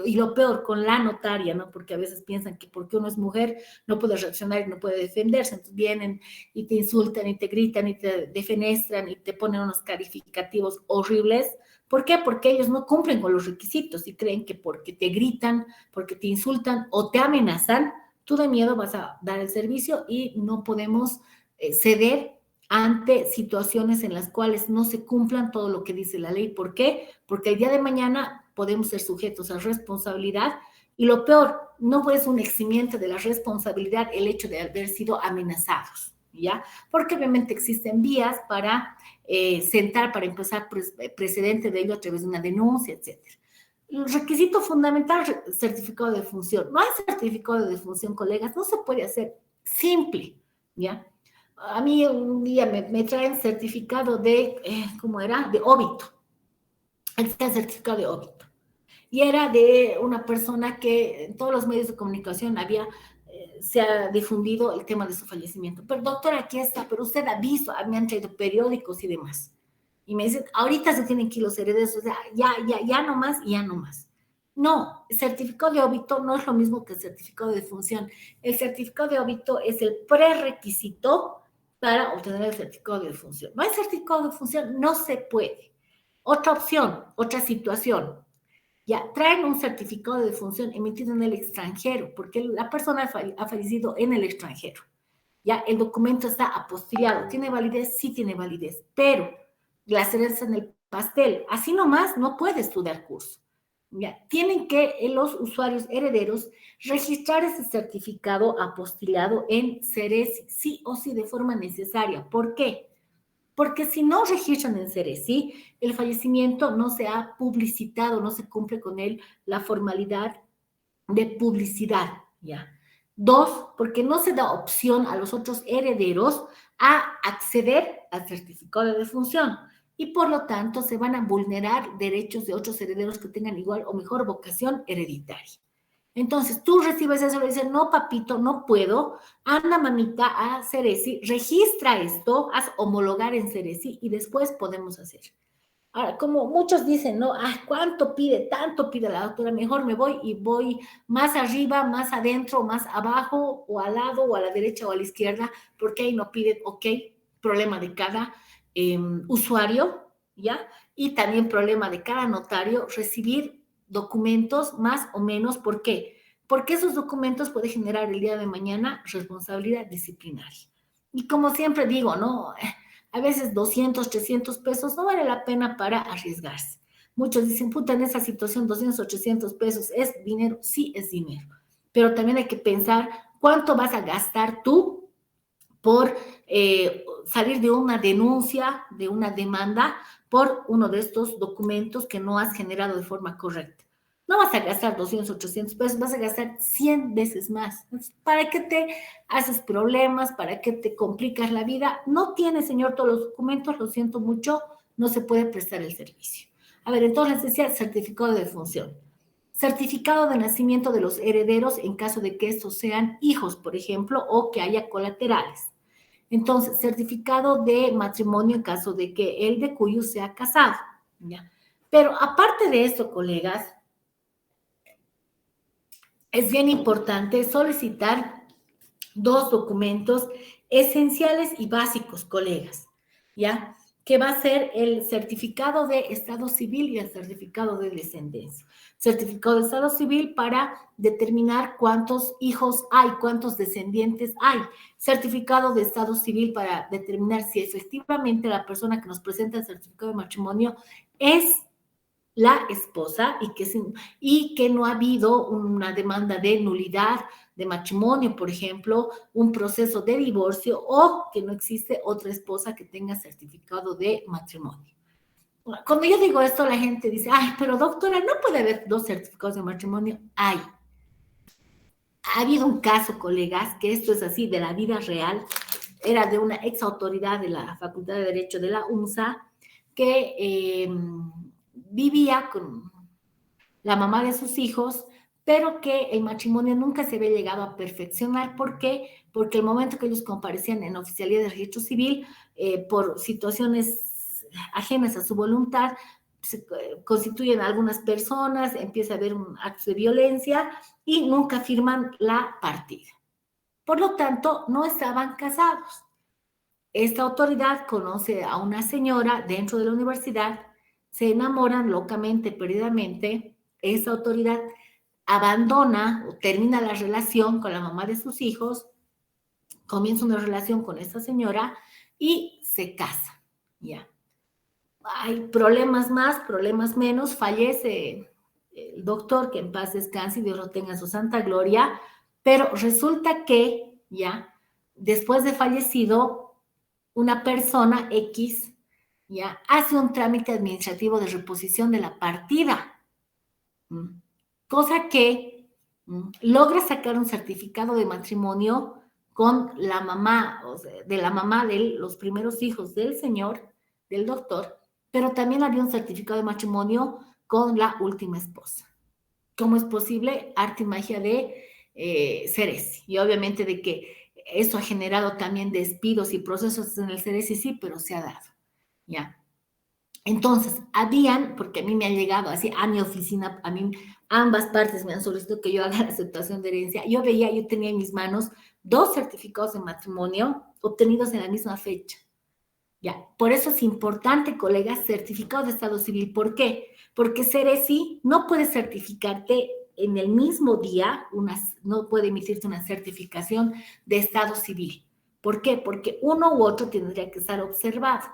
Speaker 1: y lo peor, con la notaria, ¿no? Porque a veces piensan que porque uno es mujer no puede reaccionar y no puede defenderse, entonces vienen y te insultan y te gritan y te defenestran y te ponen unos calificativos horribles. ¿Por qué? Porque ellos no cumplen con los requisitos y creen que porque te gritan, porque te insultan o te amenazan, tú de miedo vas a dar el servicio y no podemos ceder ante situaciones en las cuales no se cumplan todo lo que dice la ley. ¿Por qué? Porque el día de mañana podemos ser sujetos a responsabilidad y lo peor, no es un eximiente de la responsabilidad el hecho de haber sido amenazados, ¿ya? Porque obviamente existen vías para sentar, para empezar precedente de ello a través de una denuncia, etcétera. El requisito fundamental, certificado de defunción. No hay certificado de defunción, colegas, no se puede hacer simple, ¿ya? A mí un día me traen certificado de, ¿cómo era? De óbito. Está el certificado de óbito. Y era de una persona que en todos los medios de comunicación se ha difundido el tema de su fallecimiento. Pero doctora, aquí está, pero usted ha visto, me han traído periódicos y demás. Y me dicen, ahorita se tienen que ir los herederos, o sea, ya no más y ya no más. No, el certificado de óbito no es lo mismo que el certificado de defunción. El certificado de óbito es el prerequisito para obtener el certificado de defunción. No hay certificado de defunción, no se puede. Otra opción, otra situación. Ya, traen un certificado de defunción emitido en el extranjero, porque la persona ha fallecido en el extranjero. Ya, el documento está apostillado. ¿Tiene validez? Sí tiene validez, pero la cereza en el pastel, así nomás no puede estudiar curso. Ya, tienen que los usuarios herederos registrar ese certificado apostillado en Ceresi, sí o sí, de forma necesaria. ¿Por qué? Porque si no registran en Ceresi, el fallecimiento no se ha publicitado, no se cumple con él la formalidad de publicidad, ¿ya? Dos, porque no se da opción a los otros herederos a acceder al certificado de defunción y por lo tanto se van a vulnerar derechos de otros herederos que tengan igual o mejor vocación hereditaria. Entonces, tú recibes eso y le dices, no, papito, no puedo, anda, mamita, a Ceresi, registra esto, haz homologar en Ceresi y después podemos hacer. Ahora, como muchos dicen, ¿no? Ah, ¿cuánto pide? Tanto pide la doctora, mejor me voy y voy más arriba, más adentro, más abajo, o al lado, o a la derecha, o a la izquierda, porque ahí no piden, ok, problema de cada usuario, ¿ya? Y también problema de cada notario, recibir documentos más o menos, ¿por qué? porque esos documentos pueden generar el día de mañana responsabilidad disciplinaria. Y como siempre digo, ¿no? A veces 200, 300 pesos no vale la pena para arriesgarse. Muchos dicen, puta, en esa situación 200 o 300 pesos es dinero. Sí, es dinero. Pero también hay que pensar cuánto vas a gastar tú por salir de una denuncia, de una demanda, por uno de estos documentos que no has generado de forma correcta. No vas a gastar 200 o 300 pesos, vas a gastar 100 veces más. ¿Para qué te haces problemas? ¿Para qué te complicas la vida? No tiene, señor, todos los documentos, lo siento mucho, no se puede prestar el servicio. A ver, entonces decía certificado de defunción. Certificado de nacimiento de los herederos en caso de que estos sean hijos, por ejemplo, o que haya colaterales. Entonces, certificado de matrimonio en caso de que el de cuyo sea casado. ¿Ya? Pero aparte de esto, colegas, es bien importante solicitar dos documentos esenciales y básicos, colegas, ¿ya? Que va a ser el certificado de estado civil y el certificado de descendencia. Certificado de estado civil para determinar cuántos hijos hay, cuántos descendientes hay. Certificado de estado civil para determinar si efectivamente la persona que nos presenta el certificado de matrimonio es la esposa y que no ha habido una demanda de nulidad de matrimonio, por ejemplo, un proceso de divorcio o que no existe otra esposa que tenga certificado de matrimonio. Cuando yo digo esto, la gente dice, ay, pero doctora, no puede haber dos certificados de matrimonio. Hay. Ha habido un caso, colegas, que esto es así, de la vida real, era de una ex autoridad de la Facultad de Derecho de la UNSA, que vivía con la mamá de sus hijos, pero que el matrimonio nunca se había llegado a perfeccionar. ¿Por qué? Porque el momento que ellos comparecían en oficialía de registro civil, por situaciones ajenas a su voluntad, se constituyen algunas personas, empieza a haber un acto de violencia y nunca firman la partida. Por lo tanto, no estaban casados. Esta autoridad conoce a una señora dentro de la universidad, se enamoran locamente, perdidamente. Esa autoridad abandona o termina la relación con la mamá de sus hijos, comienza una relación con esta señora y se casa. Ya. Hay problemas más, problemas menos, fallece el doctor, que en paz descanse y Dios lo tenga en su santa gloria, pero resulta que, ya, después de fallecido, una persona X, ya, hace un trámite administrativo de reposición de la partida, cosa que logra sacar un certificado de matrimonio con la mamá, o sea, de la mamá de los primeros hijos del señor, del doctor, pero también había un certificado de matrimonio con la última esposa. ¿Cómo es posible? Arte y magia de Ceresi. Y obviamente de que eso ha generado también despidos y procesos en el Ceresi, sí, pero se ha dado. ¿Ya? Entonces, porque a mí me han llegado así a mi oficina, a mí ambas partes me han solicitado que yo haga la aceptación de herencia. Yo tenía en mis manos dos certificados de matrimonio obtenidos en la misma fecha. Ya, por eso es importante, colegas, certificado de estado civil. ¿Por qué? Porque Ceresi no puede certificarte en el mismo día, no puede emitirte una certificación de estado civil. ¿Por qué? Porque uno u otro tendría que estar observado,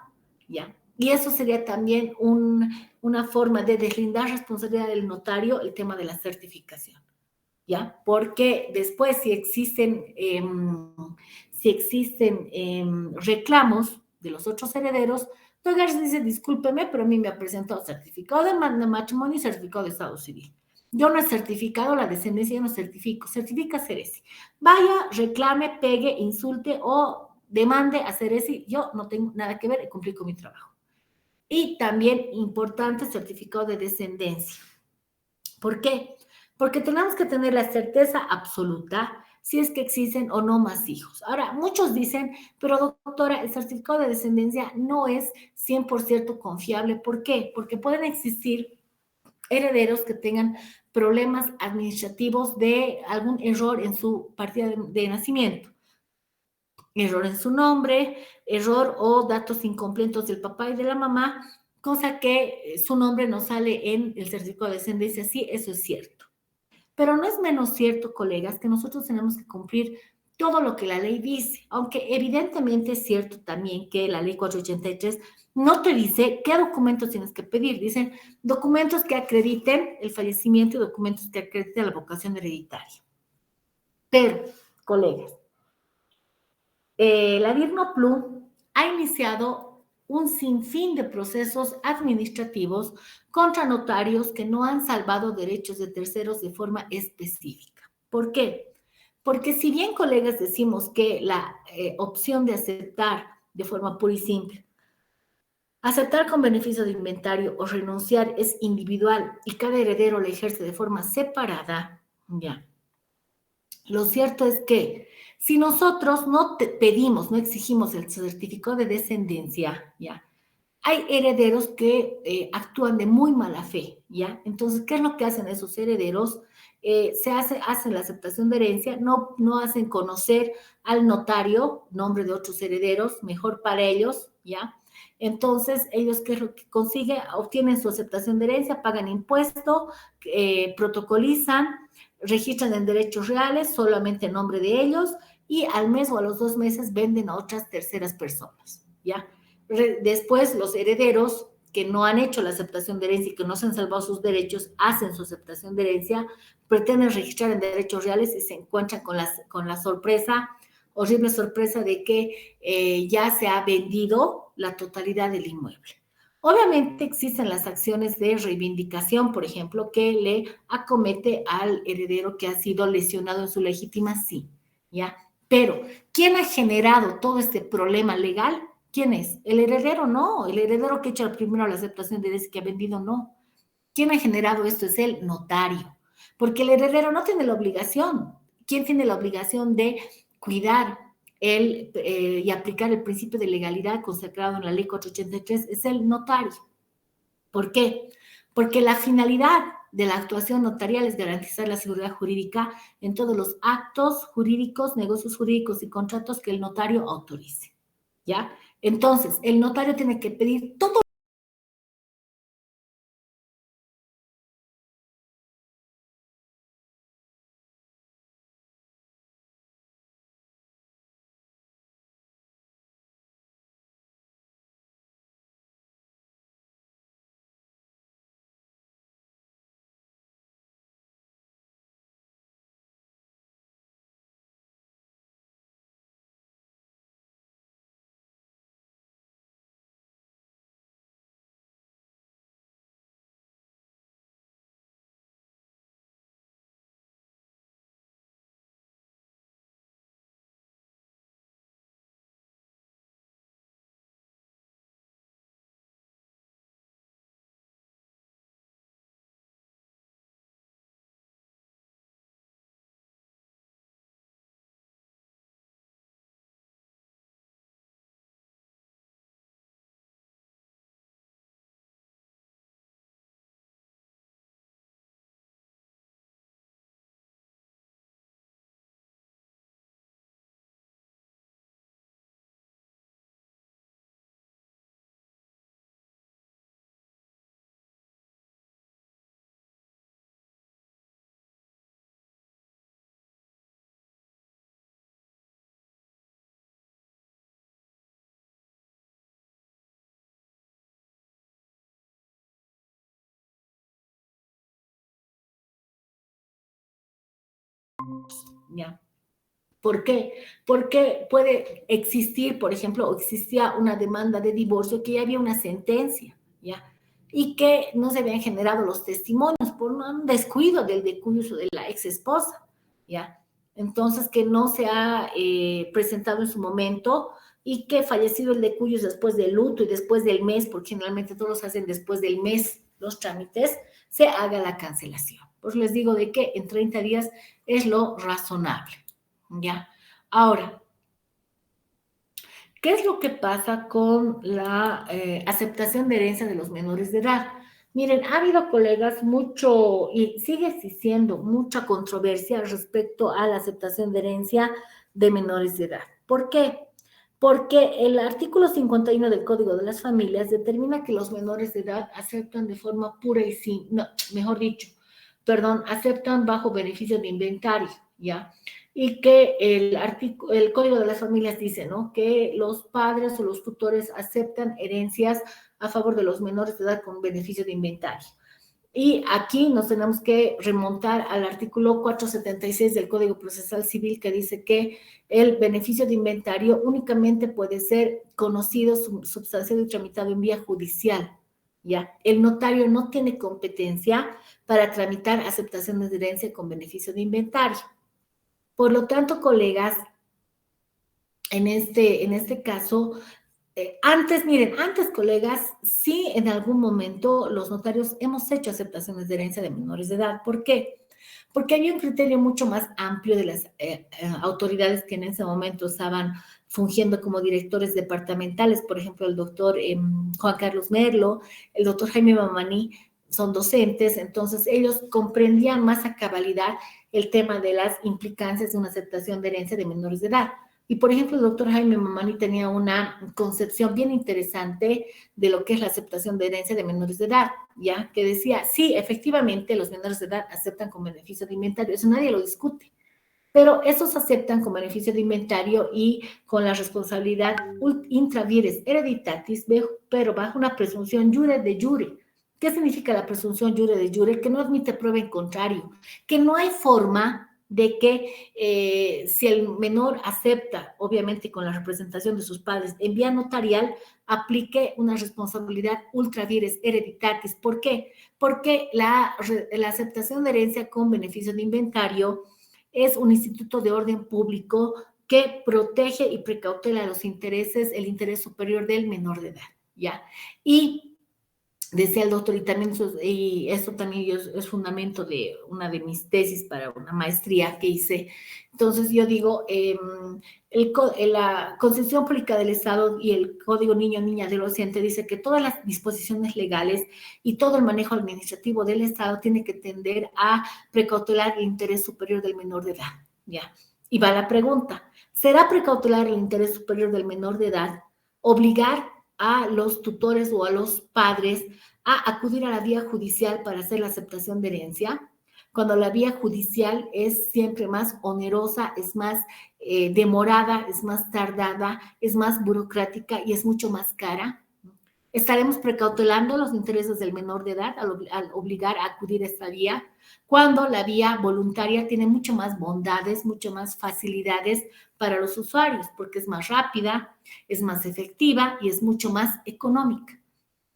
Speaker 1: ¿ya? Y eso sería también una forma de deslindar responsabilidad del notario, el tema de la certificación, ¿ya? Porque después si existen reclamos de los otros herederos, García dice, discúlpeme, pero a mí me ha presentado certificado de matrimonio y certificado de estado civil. Yo no he certificado la descendencia, yo no certifico, certifica Ceresi. Vaya, reclame, pegue, insulte o demande a Ceresi, yo no tengo nada que ver y cumplí con mi trabajo. Y también importante, certificado de descendencia. ¿Por qué? Porque tenemos que tener la certeza absoluta si es que existen o no más hijos. Ahora, muchos dicen, pero doctora, el certificado de descendencia no es 100% confiable. ¿Por qué? Porque pueden existir herederos que tengan problemas administrativos de algún error en su partida de nacimiento. Error en su nombre, error o datos incompletos del papá y de la mamá, cosa que su nombre no sale en el certificado de descendencia. Sí, eso es cierto. Pero no es menos cierto, colegas, que nosotros tenemos que cumplir todo lo que la ley dice, aunque evidentemente es cierto también que la ley 483 no te dice qué documentos tienes que pedir. Dicen documentos que acrediten el fallecimiento y documentos que acrediten la vocación hereditaria. Pero, colegas, la DIRNOPLU ha iniciado un sinfín de procesos administrativos contra notarios que no han salvado derechos de terceros de forma específica. ¿Por qué? Porque si bien, colegas, decimos que la opción de aceptar de forma pura y simple, aceptar con beneficio de inventario o renunciar es individual y cada heredero la ejerce de forma separada, ya. Lo cierto es que si nosotros no pedimos, no exigimos el certificado de descendencia, ya, hay herederos que actúan de muy mala fe, ¿ya? Entonces, ¿qué es lo que hacen esos herederos? Hacen la aceptación de herencia, no hacen conocer al notario nombre de otros herederos, mejor para ellos, ¿ya? Entonces, ellos, ¿qué es lo que consiguen? Obtienen su aceptación de herencia, pagan impuesto, protocolizan, registran en derechos reales solamente en nombre de ellos y al mes o a los 2 meses venden a otras terceras personas, ¿ya? Después los herederos que no han hecho la aceptación de herencia y que no se han salvado sus derechos, hacen su aceptación de herencia, pretenden registrar en derechos reales y se encuentran con la sorpresa, horrible sorpresa de que ya se ha vendido la totalidad del inmueble. Obviamente existen las acciones de reivindicación, por ejemplo, que le acomete al heredero que ha sido lesionado en su legítima, sí, ¿ya? Pero, ¿quién ha generado todo este problema legal? ¿Quién es? ¿El heredero? No. El heredero que ha hecho primero la aceptación de herencia que ha vendido, no. ¿Quién ha generado esto? Es el notario. Porque el heredero no tiene la obligación. ¿Quién tiene la obligación de cuidar y aplicar el principio de legalidad consagrado en la ley 483? Es el notario. ¿Por qué? Porque la finalidad de la actuación notarial es garantizar la seguridad jurídica en todos los actos jurídicos, negocios jurídicos y contratos que el notario autorice, ¿ya? Entonces, el notario tiene que pedir todo. ¿Ya? ¿Por qué? Porque puede existir, por ejemplo, existía una demanda de divorcio que ya había una sentencia, ¿ya? Y que no se habían generado los testimonios por un descuido del decuyuso de la ex esposa, ¿ya? Entonces, que no se ha presentado en su momento y que fallecido el decuyus después del luto y después del mes, porque generalmente todos hacen después del mes los trámites, se haga la cancelación. Pues les digo de que en 30 días es lo razonable. ¿Ya? Ahora, ¿qué es lo que pasa con la aceptación de herencia de los menores de edad? Miren, ha habido, colegas, mucho, y sigue existiendo mucha controversia respecto a la aceptación de herencia de menores de edad. ¿Por qué? Porque el artículo 51 del Código de las Familias determina que los menores de edad aceptan de forma pura y simple, no, mejor dicho, aceptan bajo beneficio de inventario, ¿ya? Y que el Código de las Familias dice, ¿no? Que los padres o los tutores aceptan herencias a favor de los menores de edad con beneficio de inventario. Y aquí nos tenemos que remontar al artículo 476 del Código Procesal Civil, que dice que el beneficio de inventario únicamente puede ser conocido, substanciado y tramitado en vía judicial, ¿ya? El notario no tiene competencia para tramitar aceptaciones de herencia con beneficio de inventario. Por lo tanto, colegas, en este caso, antes, colegas, sí, en algún momento los notarios hemos hecho aceptaciones de herencia de menores de edad. ¿Por qué? Porque había un criterio mucho más amplio de las autoridades que en ese momento estaban fungiendo como directores departamentales, por ejemplo, el doctor Juan Carlos Merlo, el doctor Jaime Mamani, son docentes, entonces ellos comprendían más a cabalidad el tema de las implicancias de una aceptación de herencia de menores de edad. Y, por ejemplo, el doctor Jaime Mamani tenía una concepción bien interesante de lo que es la aceptación de herencia de menores de edad, ¿ya? Que decía, sí, efectivamente, los menores de edad aceptan con beneficio de inventario, eso nadie lo discute, pero esos aceptan con beneficio de inventario y con la responsabilidad intra vires hereditatis, pero bajo una presunción jure de jure. ¿Qué significa la presunción jure de jure? Que no admite prueba en contrario, que no hay forma de que si el menor acepta, obviamente con la representación de sus padres, en vía notarial, aplique una responsabilidad ultra vires hereditatis. ¿Por qué? Porque la aceptación de herencia con beneficio de inventario es un instituto de orden público que protege y precautela los intereses, el interés superior del menor de edad, ¿ya? Y decía el doctor, y esto también es fundamento de una de mis tesis para una maestría que hice. Entonces yo digo, la Constitución Política del Estado y el Código Niño-Niña Adolescente dice que todas las disposiciones legales y todo el manejo administrativo del Estado tiene que tender a precautelar el interés superior del menor de edad, ¿ya? Y va la pregunta, ¿será precautelar el interés superior del menor de edad obligar a los tutores o a los padres a acudir a la vía judicial para hacer la aceptación de herencia, cuando la vía judicial es siempre más onerosa, es más demorada, es más tardada, es más burocrática y es mucho más cara? ¿Estaremos precautelando los intereses del menor de edad al obligar a acudir a esta vía, cuando la vía voluntaria tiene mucho más bondades, mucho más facilidades para los usuarios, porque es más rápida, es más efectiva y es mucho más económica?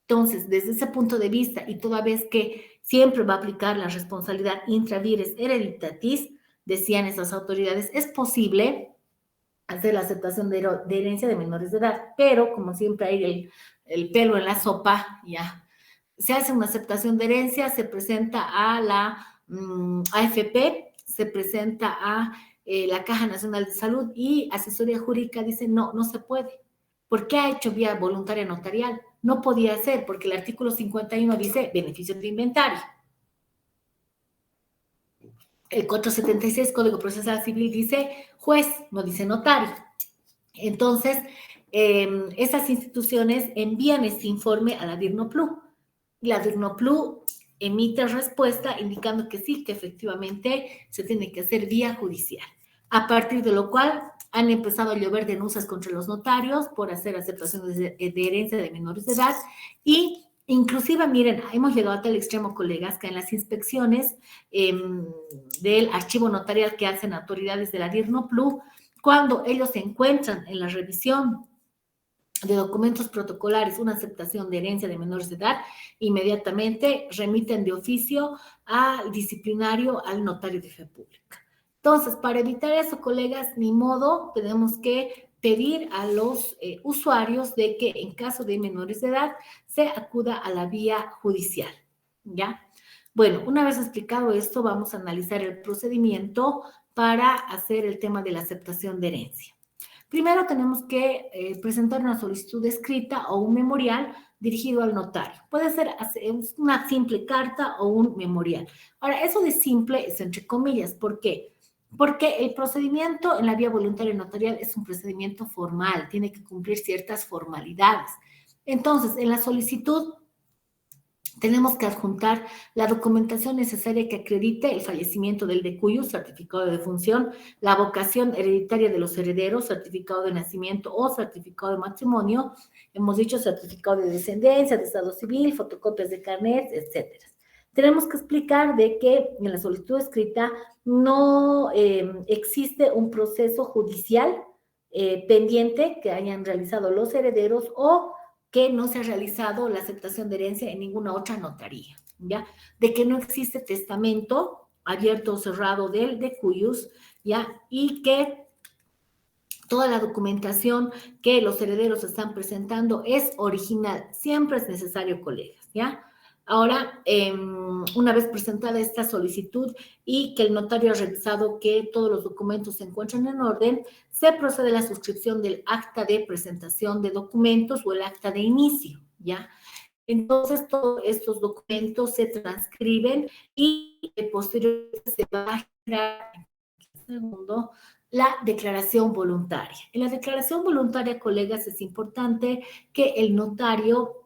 Speaker 1: Entonces, desde ese punto de vista, y toda vez que siempre va a aplicar la responsabilidad intra vires hereditatis, decían esas autoridades, es posible hacer la aceptación de herencia de menores de edad, pero como siempre hay el pelo en la sopa, ya. Se hace una aceptación de herencia, se presenta a la AFP, se presenta a la Caja Nacional de Salud y Asesoría Jurídica dice no, no se puede. ¿Por qué ha hecho vía voluntaria notarial? No podía ser porque el artículo 51 dice beneficio de inventario. El 476 Código Procesal Civil dice juez, no dice notario. Entonces, esas instituciones envían este informe a la DIRNOPLU. La DIRNOPLU emite respuesta indicando que sí, que efectivamente se tiene que hacer vía judicial. A partir de lo cual han empezado a llover denuncias contra los notarios por hacer aceptaciones de herencia de menores de edad y inclusive, miren, hemos llegado a tal extremo, colegas, que en las inspecciones del archivo notarial que hacen autoridades de la DIRNOPLU, cuando ellos se encuentran en la revisión de documentos protocolares una aceptación de herencia de menores de edad, inmediatamente remiten de oficio al disciplinario al notario de fe pública. Entonces, para evitar eso, colegas, ni modo, tenemos que pedir a los usuarios de que en caso de menores de edad se acuda a la vía judicial, ¿ya? Bueno, una vez explicado esto, vamos a analizar el procedimiento para hacer el tema de la aceptación de herencia. Primero tenemos que presentar una solicitud escrita o un memorial dirigido al notario. Puede ser una simple carta o un memorial. Ahora, eso de simple es entre comillas. ¿Por qué? Porque el procedimiento en la vía voluntaria notarial es un procedimiento formal, tiene que cumplir ciertas formalidades. Entonces, en la solicitud tenemos que adjuntar la documentación necesaria que acredite el fallecimiento del decuyo, certificado de defunción, la vocación hereditaria de los herederos, certificado de nacimiento o certificado de matrimonio, hemos dicho certificado de descendencia, de estado civil, fotocopias de carnet, etcétera. Tenemos que explicar de que en la solicitud escrita no existe un proceso judicial pendiente que hayan realizado los herederos o que no se ha realizado la aceptación de herencia en ninguna otra notaría, ¿ya? De que no existe testamento abierto o cerrado del decuyus, ¿ya? Y que toda la documentación que los herederos están presentando es original. Siempre es necesario, colegas, ¿ya? Ahora, una vez presentada esta solicitud y que el notario ha revisado que todos los documentos se encuentran en orden, se procede a la suscripción del acta de presentación de documentos o el acta de inicio, ¿ya? Entonces, todos estos documentos se transcriben y posteriormente se va a generar, segundo, la declaración voluntaria. En la declaración voluntaria, colegas, es importante que el notario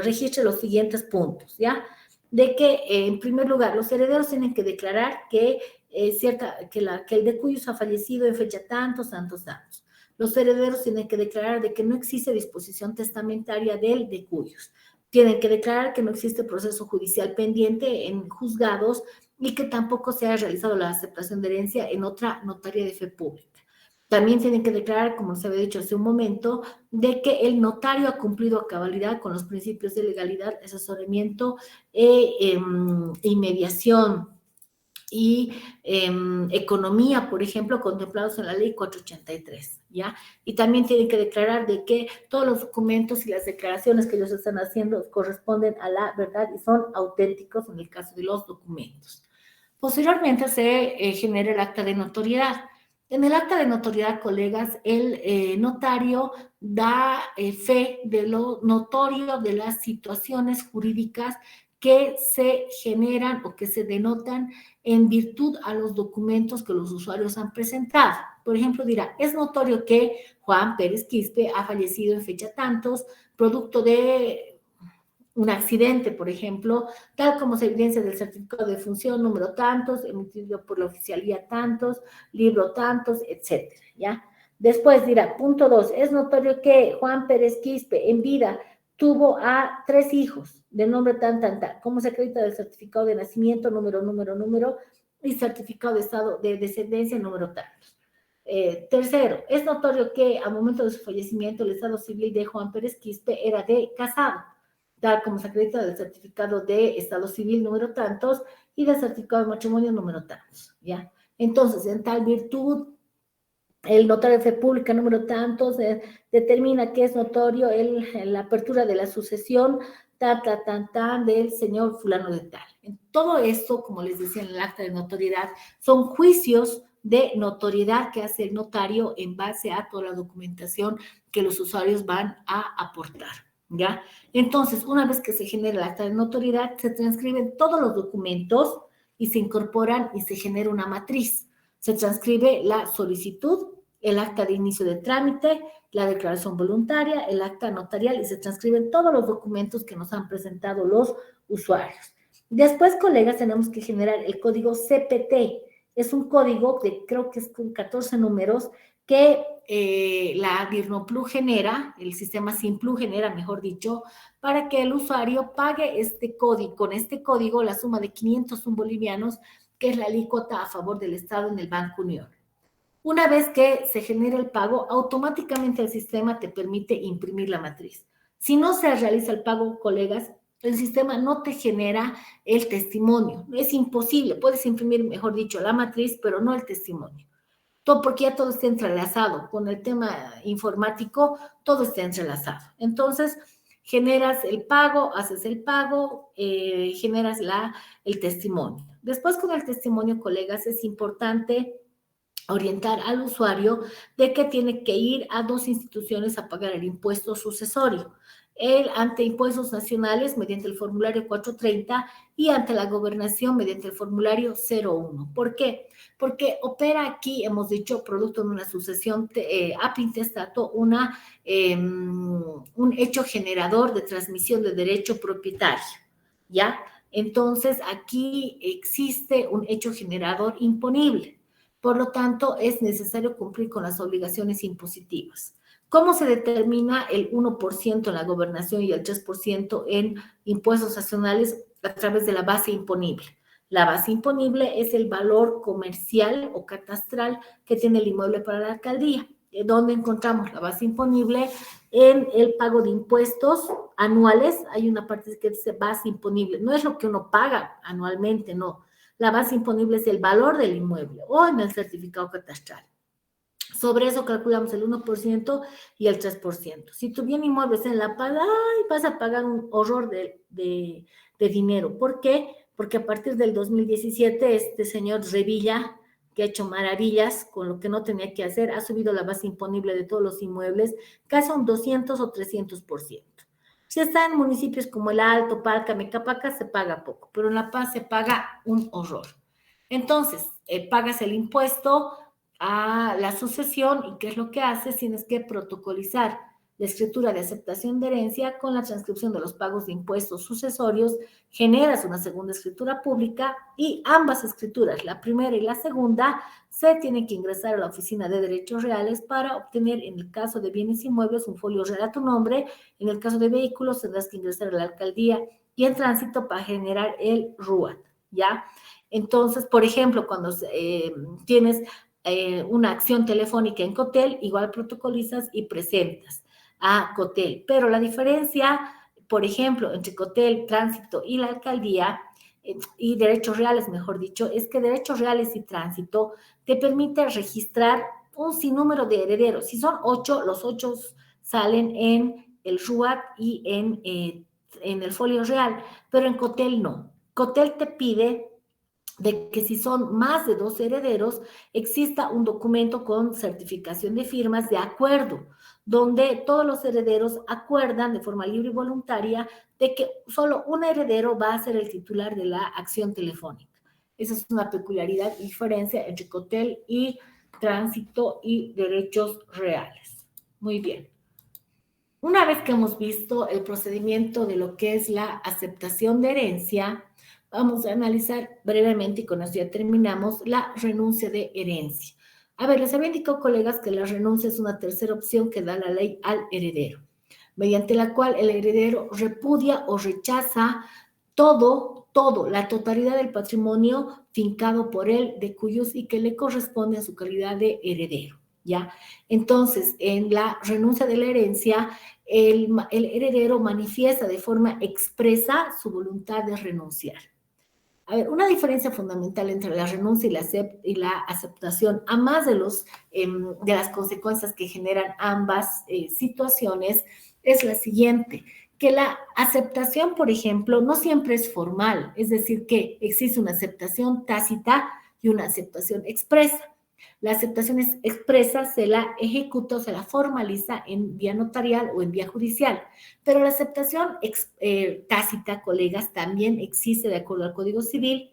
Speaker 1: registre los siguientes puntos, ¿ya? De que, en primer lugar, los herederos tienen que declarar que el decuyus ha fallecido en fecha tantos. Los herederos tienen que declarar de que no existe disposición testamentaria del decuyus. Tienen que declarar que no existe proceso judicial pendiente en juzgados y que tampoco se haya realizado la aceptación de herencia en otra notaría de fe pública. También tienen que declarar, como se había dicho hace un momento, de que el notario ha cumplido a cabalidad con los principios de legalidad, asesoramiento y mediación y economía, por ejemplo, contemplados en la ley 483, ¿ya? Y también tienen que declarar de que todos los documentos y las declaraciones que ellos están haciendo corresponden a la verdad y son auténticos en el caso de los documentos. Posteriormente se genera el acta de notoriedad. En el acta de notoriedad, colegas, el notario da fe de lo notorio de las situaciones jurídicas que se generan o que se denotan en virtud a los documentos que los usuarios han presentado. Por ejemplo, dirá, es notorio que Juan Pérez Quispe ha fallecido en fecha tantos, producto de un accidente, por ejemplo, tal como se evidencia del certificado de defunción número tantos, emitido por la oficialía tantos, libro tantos, etcétera, ¿ya? Después dirá, punto 2, es notorio que Juan Pérez Quispe en vida tuvo a 3 hijos de nombre tan, como se acredita del certificado de nacimiento, número, y certificado de estado de descendencia, número tantos. Tercero, es notorio que al momento de su fallecimiento el estado civil de Juan Pérez Quispe era de casado, tal como se acredita del certificado de estado civil número tantos y del certificado de matrimonio número tantos, ¿ya? Entonces, en tal virtud, el notario de fe pública número tantos determina que es notorio la apertura de la sucesión del señor fulano de tal. En todo esto, como les decía en el acta de notoriedad, son juicios de notoriedad que hace el notario en base a toda la documentación que los usuarios van a aportar, ¿ya? Entonces, una vez que se genera el acta de notoriedad, se transcriben todos los documentos y se incorporan y se genera una matriz. Se transcribe la solicitud, el acta de inicio de trámite, la declaración voluntaria, el acta notarial y se transcriben todos los documentos que nos han presentado los usuarios. Después, colegas, tenemos que generar el código CPT. Es un código de, creo que es con 14 números, que la Dirnoplu genera, el sistema Simplu genera, mejor dicho, para que el usuario pague con este código la suma de 501 bolivianos, que es la alícuota a favor del Estado en el Banco Unión. Una vez que se genera el pago, automáticamente el sistema te permite imprimir la matriz. Si no se realiza el pago, colegas, el sistema no te genera el testimonio. Es imposible. Puedes imprimir, mejor dicho, la matriz, pero no el testimonio. Todo, porque ya todo está entrelazado. Con el tema informático, todo está entrelazado. Entonces, generas el pago, haces el pago, generas el testimonio. Después, con el testimonio, colegas, es importante orientar al usuario de que tiene que ir a 2 instituciones a pagar el impuesto sucesorio. ante impuestos nacionales mediante el formulario 430 y ante la gobernación mediante el formulario 01. ¿Por qué? Porque opera aquí, hemos dicho, producto de una sucesión ab intestato, un hecho generador de transmisión de derecho propietario, ¿ya? Entonces, aquí existe un hecho generador imponible. Por lo tanto, es necesario cumplir con las obligaciones impositivas. ¿Cómo se determina el 1% en la gobernación y el 3% en impuestos nacionales? A través de la base imponible. La base imponible es el valor comercial o catastral que tiene el inmueble para la alcaldía. ¿Dónde encontramos la base imponible? En el pago de impuestos anuales. Hay una parte que dice base imponible. No es lo que uno paga anualmente, no. La base imponible es el valor del inmueble o en el certificado catastral. Sobre eso calculamos el 1% y el 3%. Si tu bien inmueble está en La Paz, ¡ay!, vas a pagar un horror de dinero. ¿Por qué? Porque a partir del 2017 este señor Revilla, que ha hecho maravillas con lo que no tenía que hacer, ha subido la base imponible de todos los inmuebles casi un 200 o 300%. Si está en municipios como El Alto, Palca, Mecapaca, se paga poco, pero en La Paz se paga un horror. Entonces, pagas el impuesto a la sucesión y ¿qué es lo que haces? Tienes que protocolizar la escritura de aceptación de herencia con la transcripción de los pagos de impuestos sucesorios, generas una segunda escritura pública y ambas escrituras, la primera y la segunda, se tienen que ingresar a la Oficina de Derechos Reales para obtener, en el caso de bienes inmuebles, un folio real a tu nombre, en el caso de vehículos tendrás que ingresar a la alcaldía y en tránsito para generar el RUAT, ¿ya? Entonces, por ejemplo, cuando tienes una acción telefónica en Cotel, igual protocolizas y presentas a Cotel. Pero la diferencia, por ejemplo, entre Cotel, Tránsito y la alcaldía, y derechos reales, mejor dicho, es que derechos reales y tránsito te permite registrar un sinnúmero de herederos. Si son 8, los 8 salen en el RUAT y en el folio real, pero en Cotel no. Cotel te pide de que si son más de 2 herederos, exista un documento con certificación de firmas de acuerdo, donde todos los herederos acuerdan de forma libre y voluntaria de que solo un heredero va a ser el titular de la acción telefónica. Esa es una peculiaridad y diferencia entre Cotel y tránsito y derechos reales. Muy bien. Una vez que hemos visto el procedimiento de lo que es la aceptación de herencia, vamos a analizar brevemente, y con esto ya terminamos, la renuncia de herencia. A ver, les había indicado, colegas, que la renuncia es una tercera opción que da la ley al heredero, mediante la cual el heredero repudia o rechaza la totalidad del patrimonio fincado por él, de cuyos y que le corresponde a su calidad de heredero, ¿ya? Entonces, en la renuncia de la herencia, el heredero manifiesta de forma expresa su voluntad de renunciar. A ver, una diferencia fundamental entre la renuncia y la aceptación, a más de las consecuencias que generan ambas situaciones, es la siguiente, que la aceptación, por ejemplo, no siempre es formal, es decir, que existe una aceptación tácita y una aceptación expresa. La aceptación expresa se la ejecuta o se la formaliza en vía notarial o en vía judicial, pero la aceptación tácita, colegas, también existe de acuerdo al Código Civil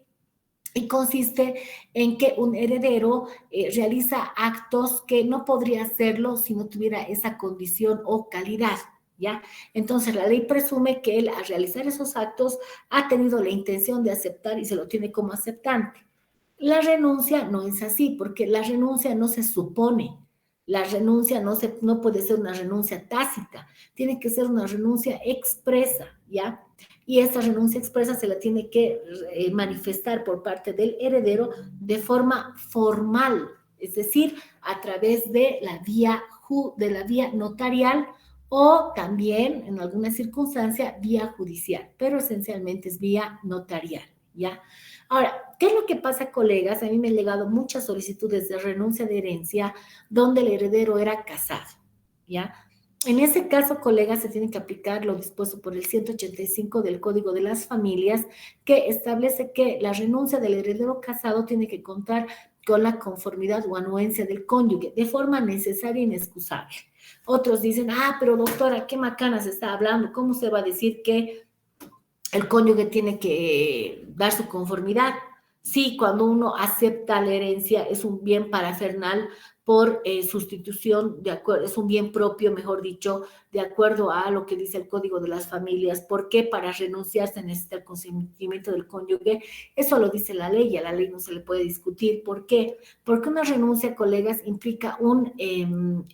Speaker 1: y consiste en que un heredero realiza actos que no podría hacerlo si no tuviera esa condición o calidad, ¿ya? Entonces, la ley presume que él, al realizar esos actos, ha tenido la intención de aceptar y se lo tiene como aceptante. La renuncia no es así, porque la renuncia no se supone. La renuncia no puede ser una renuncia tácita, tiene que ser una renuncia expresa, ¿ya? Y esta renuncia expresa se la tiene que manifestar por parte del heredero de forma formal, es decir, a través de la vía notarial o también, en alguna circunstancia, vía judicial, pero esencialmente es vía notarial, ¿ya? Ahora, ¿qué es lo que pasa, colegas? A mí me han llegado muchas solicitudes de renuncia de herencia donde el heredero era casado, ¿ya? En ese caso, colegas, se tiene que aplicar lo dispuesto por el 185 del Código de las Familias, que establece que la renuncia del heredero casado tiene que contar con la conformidad o anuencia del cónyuge de forma necesaria e inexcusable. Otros dicen, pero doctora, qué macana se está hablando, ¿cómo se va a decir que el cónyuge tiene que dar su conformidad? Sí, cuando uno acepta la herencia es un bien parafernal por sustitución, de acuerdo, es un bien propio, mejor dicho, de acuerdo a lo que dice el Código de las Familias. ¿Por qué? Para renunciar se necesita el consentimiento del cónyuge. Eso lo dice la ley y a la ley no se le puede discutir. ¿Por qué? Porque una renuncia, colegas, implica un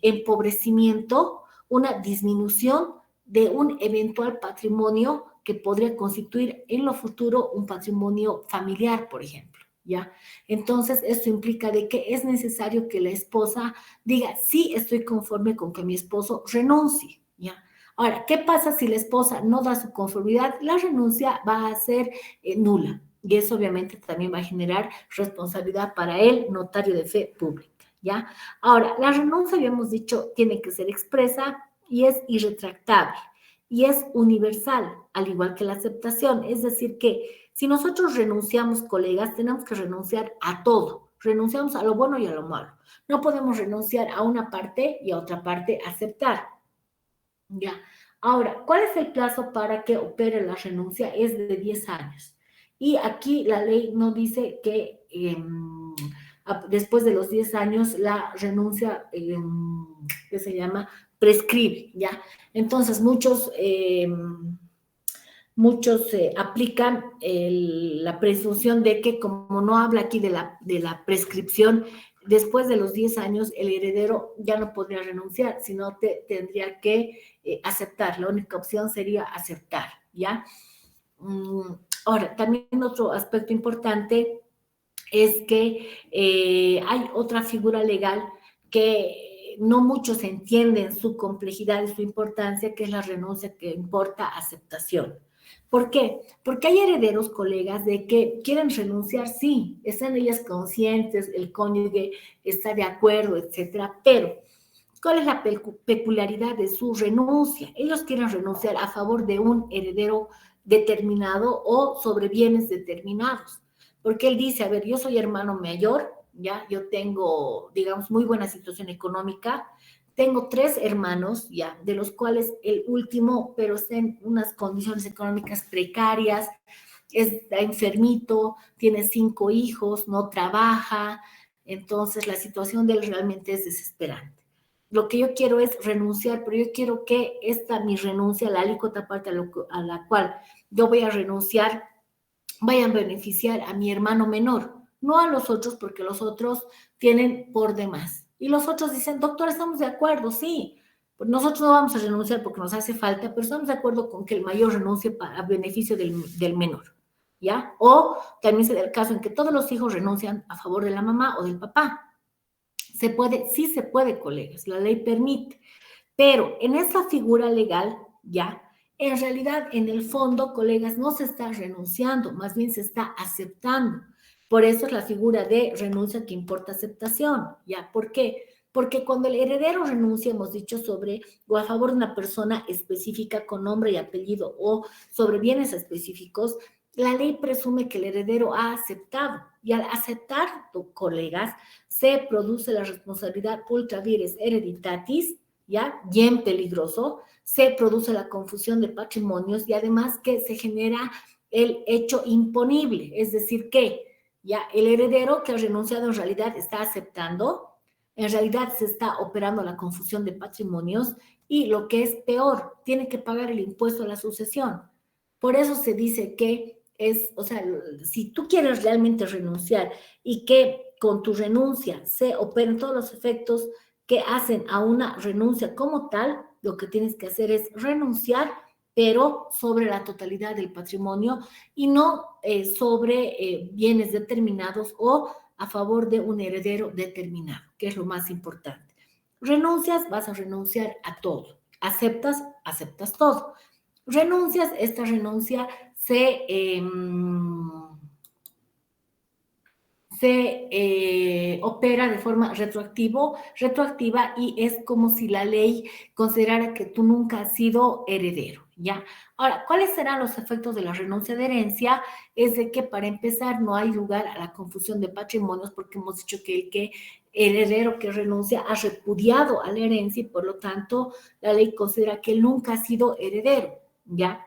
Speaker 1: empobrecimiento, una disminución de un eventual patrimonio que podría constituir en lo futuro un patrimonio familiar, por ejemplo, ¿ya? Entonces, esto implica de que es necesario que la esposa diga, sí, estoy conforme con que mi esposo renuncie, ¿ya? Ahora, ¿qué pasa si la esposa no da su conformidad? La renuncia va a ser nula y eso obviamente también va a generar responsabilidad para el notario de fe pública, ¿ya? Ahora, la renuncia, habíamos dicho, tiene que ser expresa y es irretractable y es universal, al igual que la aceptación. Es decir, que si nosotros renunciamos, colegas, tenemos que renunciar a todo. Renunciamos a lo bueno y a lo malo. No podemos renunciar a una parte y a otra parte aceptar. Ya. Ahora, ¿cuál es el plazo para que opere la renuncia? Es de 10 años. Y aquí la ley no dice que después de los 10 años la renuncia, ¿qué se llama? Prescribe, ¿ya? Entonces, muchos aplican la presunción de que, como no habla aquí de la prescripción, después de los 10 años el heredero ya no podría renunciar, sino tendría que aceptar. La única opción sería aceptar, ¿ya? Ahora, también otro aspecto importante es que hay otra figura legal que no muchos entienden su complejidad y su importancia, que es la renuncia que importa aceptación. ¿Por qué? Porque hay herederos, colegas, de que quieren renunciar, sí, están ellas conscientes, el cónyuge está de acuerdo, etcétera, pero ¿cuál es la peculiaridad de su renuncia? Ellos quieren renunciar a favor de un heredero determinado o sobre bienes determinados. Porque él dice, a ver, yo soy hermano mayor, ya, yo tengo, digamos, muy buena situación económica, tengo 3 hermanos, ya, de los cuales el último, pero está en unas condiciones económicas precarias, está enfermito, tiene 5 hijos, no trabaja, entonces la situación de él realmente es desesperante. Lo que yo quiero es renunciar, pero yo quiero que mi renuncia, la alícuota parte a la cual yo voy a renunciar, vayan a beneficiar a mi hermano menor, no a los otros, porque los otros tienen por demás. Y los otros dicen, doctor, estamos de acuerdo, sí, nosotros no vamos a renunciar porque nos hace falta, pero estamos de acuerdo con que el mayor renuncie a beneficio del menor, ¿ya? O también se da el caso en que todos los hijos renuncian a favor de la mamá o del papá. Se puede, sí se puede, colegas, la ley permite, pero en esta figura legal, ya, en realidad, en el fondo, colegas, no se está renunciando, más bien se está aceptando. Por eso es la figura de renuncia que importa aceptación, ¿ya? ¿Por qué? Porque cuando el heredero renuncia, hemos dicho sobre o a favor de una persona específica con nombre y apellido o sobre bienes específicos, la ley presume que el heredero ha aceptado. Y al aceptar, colegas, se produce la responsabilidad ultra vires hereditatis, ¿ya? Bien peligroso, se produce la confusión de patrimonios y además que se genera el hecho imponible, es decir, que ya el heredero que ha renunciado en realidad está aceptando, en realidad se está operando la confusión de patrimonios y lo que es peor, tiene que pagar el impuesto a la sucesión. Por eso se dice que es, o sea, si tú quieres realmente renunciar y que con tu renuncia se operen todos los efectos que hacen a una renuncia como tal, lo que tienes que hacer es renunciar, pero sobre la totalidad del patrimonio y no sobre bienes determinados o a favor de un heredero determinado, que es lo más importante. Renuncias, vas a renunciar a todo. Aceptas, aceptas todo. Renuncias, esta renuncia se opera de forma retroactiva y es como si la ley considerara que tú nunca has sido heredero, ¿ya? Ahora, ¿cuáles serán los efectos de la renuncia de herencia? Es de que para empezar no hay lugar a la confusión de patrimonios porque hemos dicho que el que heredero que renuncia ha repudiado a la herencia y por lo tanto la ley considera que él nunca ha sido heredero, ¿ya?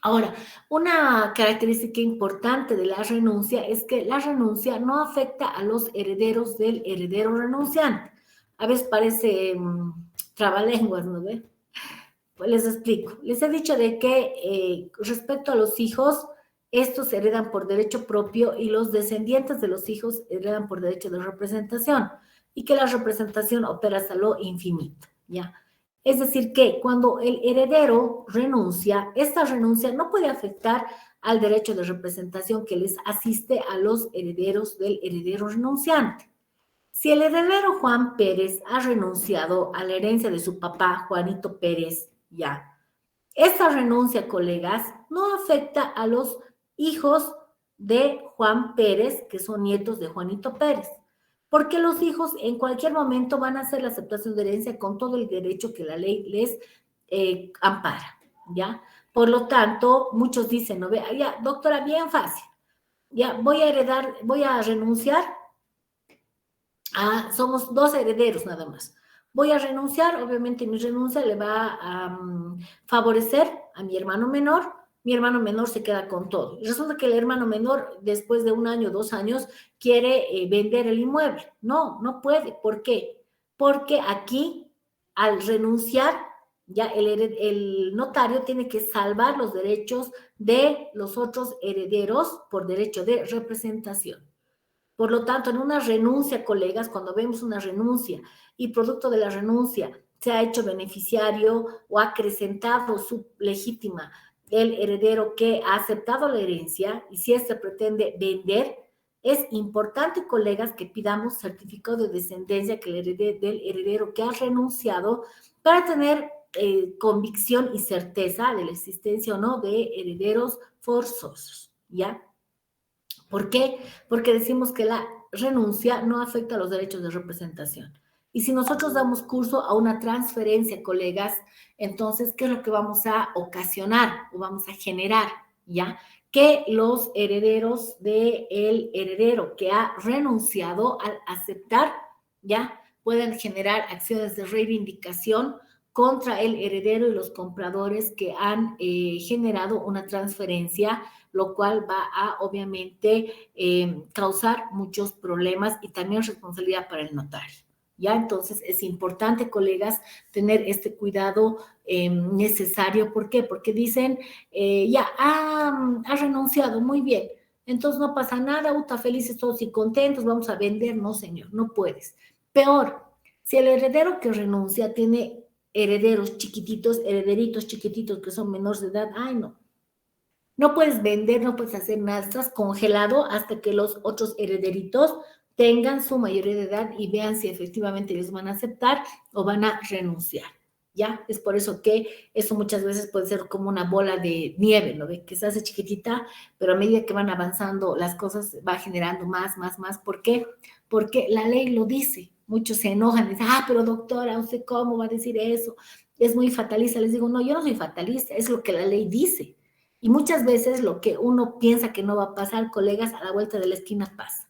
Speaker 1: Ahora, una característica importante de la renuncia es que la renuncia no afecta a los herederos del heredero renunciante. A veces parece trabalenguas, ¿no ve? Pues les explico. Les he dicho de que respecto a los hijos, estos heredan por derecho propio y los descendientes de los hijos heredan por derecho de representación y que la representación opera hasta lo infinito, ¿ya? Es decir, que cuando el heredero renuncia, esta renuncia no puede afectar al derecho de representación que les asiste a los herederos del heredero renunciante. Si el heredero Juan Pérez ha renunciado a la herencia de su papá, Juanito Pérez, ya. Esta renuncia, colegas, no afecta a los hijos de Juan Pérez, que son nietos de Juanito Pérez, porque los hijos en cualquier momento van a hacer la aceptación de herencia con todo el derecho que la ley les ampara, ¿ya? Por lo tanto, muchos dicen, ¿no ve? Ya, doctora, bien fácil, ya voy a heredar, voy a renunciar. Somos dos herederos nada más. Voy a renunciar, obviamente mi renuncia le va a favorecer a mi hermano menor se queda con todo. Resulta que el hermano menor, después de 1 año, 2 años, quiere vender el inmueble. No, no puede. ¿Por qué? Porque aquí, al renunciar, ya el notario tiene que salvar los derechos de los otros herederos por derecho de representación. Por lo tanto, en una renuncia, colegas, cuando vemos una renuncia y producto de la renuncia se ha hecho beneficiario o ha acrecentado su legítima el heredero que ha aceptado la herencia y si éste pretende vender, es importante, colegas, que pidamos certificado de descendencia que del heredero que ha renunciado para tener convicción y certeza de la existencia o no de herederos forzosos, ¿ya? ¿Por qué? Porque decimos que la renuncia no afecta a los derechos de representación. Y si nosotros damos curso a una transferencia, colegas, entonces, ¿qué es lo que vamos a ocasionar o vamos a generar? ¿Ya? Que los herederos del heredero que ha renunciado al aceptar, ¿ya? Pueden generar acciones de reivindicación contra el heredero y los compradores que han generado una transferencia, lo cual va a obviamente causar muchos problemas y también responsabilidad para el notario. ¿Ya? Entonces es importante, colegas, tener este cuidado necesario. ¿Por qué? Porque dicen, ya, ha renunciado, muy bien, entonces no pasa nada, está felices todos y contentos, vamos a vender. No, señor, no puedes. Peor, si el heredero que renuncia tiene herederos chiquititos, herederitos chiquititos que son menores de edad, ay no, no puedes vender, no puedes hacer nada, estás congelado hasta que los otros herederitos tengan su mayoría de edad y vean si efectivamente ellos van a aceptar o van a renunciar, ¿ya? Es por eso que eso muchas veces puede ser como una bola de nieve, ¿no ve? Que se hace chiquitita, pero a medida que van avanzando las cosas va generando más, más, más. ¿Por qué? Porque la ley lo dice. Muchos se enojan y dicen, pero doctora, ¿usted cómo va a decir eso? Es muy fatalista. Les digo, no, yo no soy fatalista, es lo que la ley dice. Y muchas veces lo que uno piensa que no va a pasar, colegas, a la vuelta de la esquina pasa.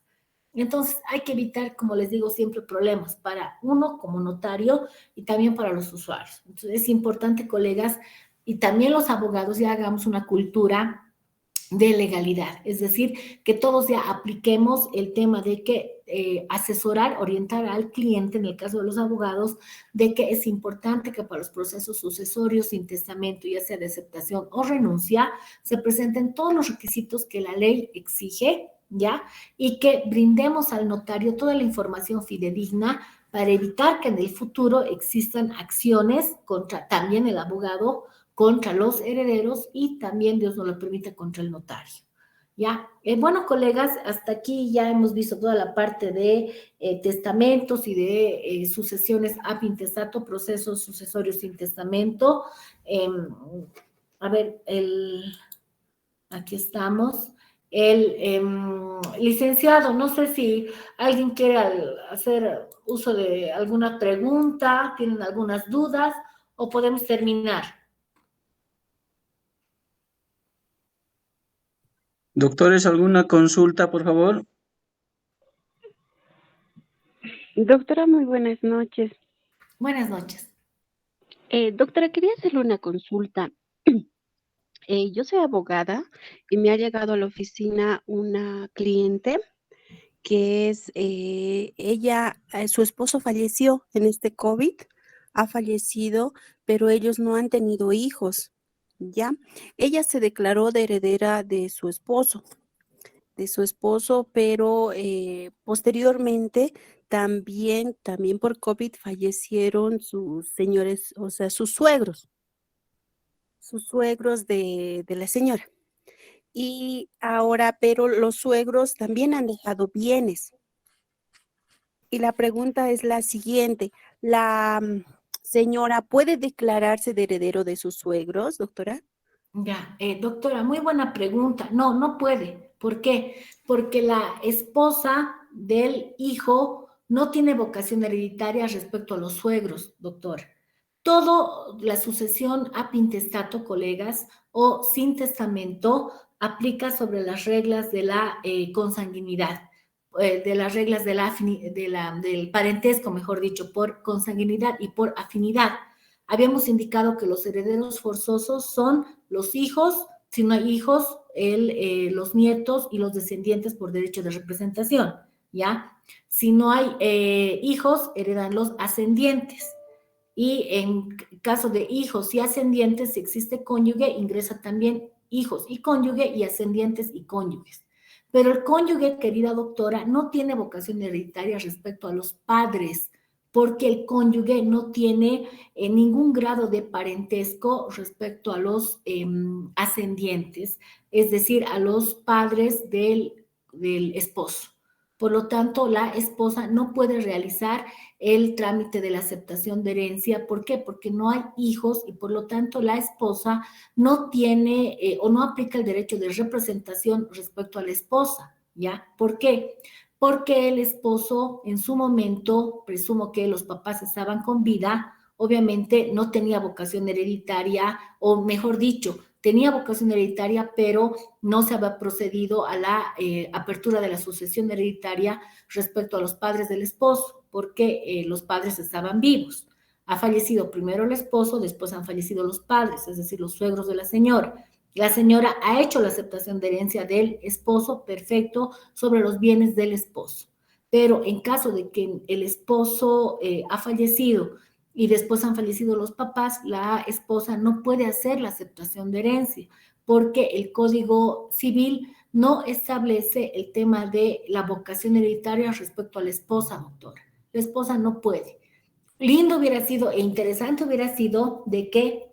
Speaker 1: Entonces hay que evitar, como les digo, siempre problemas para uno como notario y también para los usuarios. Entonces es importante, colegas, y también los abogados ya hagamos una cultura de legalidad, es decir, que todos ya apliquemos el tema de que asesorar, orientar al cliente, en el caso de los abogados, de que es importante que para los procesos sucesorios sin testamento, ya sea de aceptación o renuncia, se presenten todos los requisitos que la ley exige, ¿ya? Y que brindemos al notario toda la información fidedigna para evitar que en el futuro existan acciones contra también el abogado, contra los herederos y también, Dios nos lo permite, contra el notario. ¿Ya? Bueno, colegas, hasta aquí ya hemos visto toda la parte de testamentos y de sucesiones ab intestato, procesos sucesorios sin testamento. A ver, aquí estamos. El licenciado, no sé si alguien quiere hacer uso de alguna pregunta, tienen algunas dudas o podemos terminar.
Speaker 2: Doctores, ¿alguna consulta, por favor? Doctora, muy buenas noches.
Speaker 1: Buenas noches.
Speaker 2: Doctora, quería hacerle una consulta. Yo soy abogada y me ha llegado a la oficina una cliente que su esposo falleció en este COVID, ha fallecido, pero ellos no han tenido hijos, ¿ya? Ella se declaró de heredera de su esposo, pero posteriormente también por COVID fallecieron sus señores, o sea, sus suegros de la señora. Y ahora, pero los suegros también han dejado bienes. Y la pregunta es la siguiente, ¿la señora puede declararse de heredero de sus suegros, doctora?
Speaker 1: Ya, doctora, muy buena pregunta. No, no puede. ¿Por qué? Porque la esposa del hijo no tiene vocación hereditaria respecto a los suegros, doctora. Todo la sucesión a intestato, colegas, o sin testamento, aplica sobre las reglas de la consanguinidad, de las reglas del parentesco, mejor dicho, por consanguinidad y por afinidad. Habíamos indicado que los herederos forzosos son los hijos, si no hay hijos, los nietos y los descendientes por derecho de representación, ¿ya? Si no hay hijos, heredan los ascendientes. Y en caso de hijos y ascendientes, si existe cónyuge, ingresa también hijos y cónyuge y ascendientes y cónyuges. Pero el cónyuge, querida doctora, no tiene vocación hereditaria respecto a los padres, porque el cónyuge no tiene ningún grado de parentesco respecto a los ascendientes, es decir, a los padres del esposo. Por lo tanto, la esposa no puede realizar el trámite de la aceptación de herencia. ¿Por qué? Porque no hay hijos y por lo tanto la esposa no tiene o no aplica el derecho de representación respecto a la esposa, ¿ya? ¿Por qué? Porque el esposo en su momento, presumo que los papás estaban con vida, obviamente no tenía vocación hereditaria, o mejor dicho, tenía vocación hereditaria, pero no se había procedido a la apertura de la sucesión hereditaria respecto a los padres del esposo, porque los padres estaban vivos. Ha fallecido primero el esposo, después han fallecido los padres, es decir, los suegros de la señora. La señora ha hecho la aceptación de herencia del esposo, perfecto, sobre los bienes del esposo. Pero en caso de que el esposo ha fallecido y después han fallecido los papás, la esposa no puede hacer la aceptación de herencia, porque el Código Civil no establece el tema de la vocación hereditaria respecto a la esposa, doctora. La esposa no puede. Lindo hubiera sido e interesante hubiera sido de que,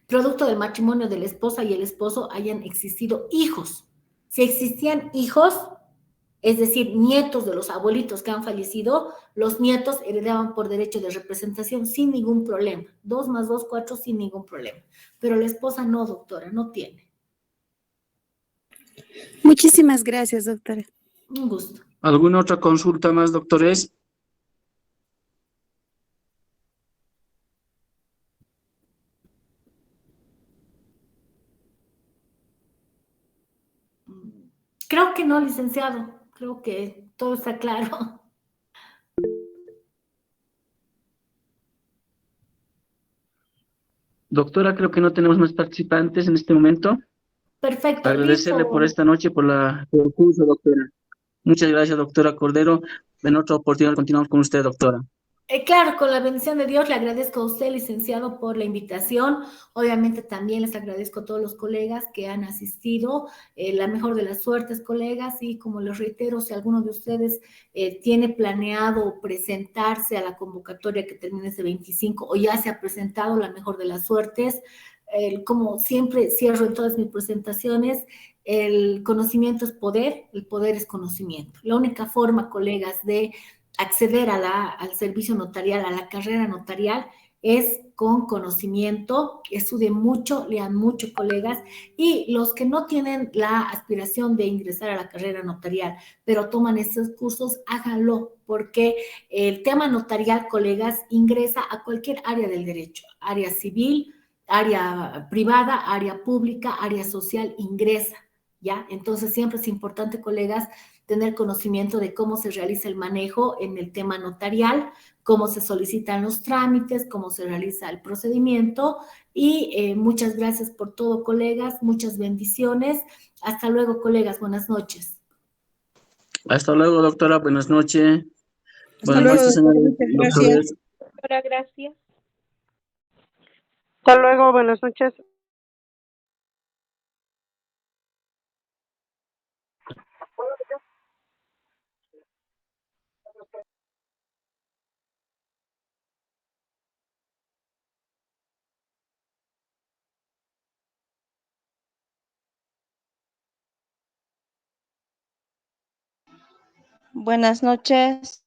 Speaker 1: producto del matrimonio de la esposa y el esposo, hayan existido hijos. Si existían hijos, es decir, nietos de los abuelitos que han fallecido, los nietos heredaban por derecho de representación sin ningún problema. 2 más 2, 4, sin ningún problema. Pero la esposa no, doctora, no tiene.
Speaker 2: Muchísimas gracias, doctora.
Speaker 1: Un gusto.
Speaker 3: ¿Alguna otra consulta más, doctores?
Speaker 1: Creo que no, licenciado. Creo que todo está claro.
Speaker 3: Doctora, creo que no tenemos más participantes en este momento.
Speaker 1: Perfecto,
Speaker 3: Agradecerle por
Speaker 1: listo.
Speaker 3: esta noche, por el curso, doctora. Muchas gracias, doctora Cordero. En otra oportunidad continuamos con usted, doctora.
Speaker 1: Claro, con la bendición de Dios, le agradezco a usted, licenciado, por la invitación. Obviamente también les agradezco a todos los colegas que han asistido. La mejor de las suertes, colegas, y como les reitero, si alguno de ustedes tiene planeado presentarse a la convocatoria que termine ese 25 o ya se ha presentado, la mejor de las suertes. Como siempre cierro en todas mis presentaciones, el conocimiento es poder, el poder es conocimiento. La única forma, colegas, de acceder al servicio notarial, a la carrera notarial, es con conocimiento. Estudien mucho, lean mucho, colegas, y los que no tienen la aspiración de ingresar a la carrera notarial, pero toman estos cursos, háganlo, porque el tema notarial, colegas, ingresa a cualquier área del derecho, área civil, área privada, área pública, área social, ingresa. ¿ya? Entonces siempre es importante, colegas, tener conocimiento de cómo se realiza el manejo en el tema notarial, cómo se solicitan los trámites, cómo se realiza el procedimiento. Y muchas gracias por todo, colegas, muchas bendiciones. Hasta luego, colegas, buenas noches.
Speaker 3: Hasta luego, doctora. Buenas noches.
Speaker 2: Hasta
Speaker 3: Buenas
Speaker 2: luego,
Speaker 3: noches,
Speaker 2: doctora.
Speaker 3: señores
Speaker 2: Muchas gracias.
Speaker 3: doctores.
Speaker 4: Doctora, gracias. Hasta luego, buenas noches. Buenas noches.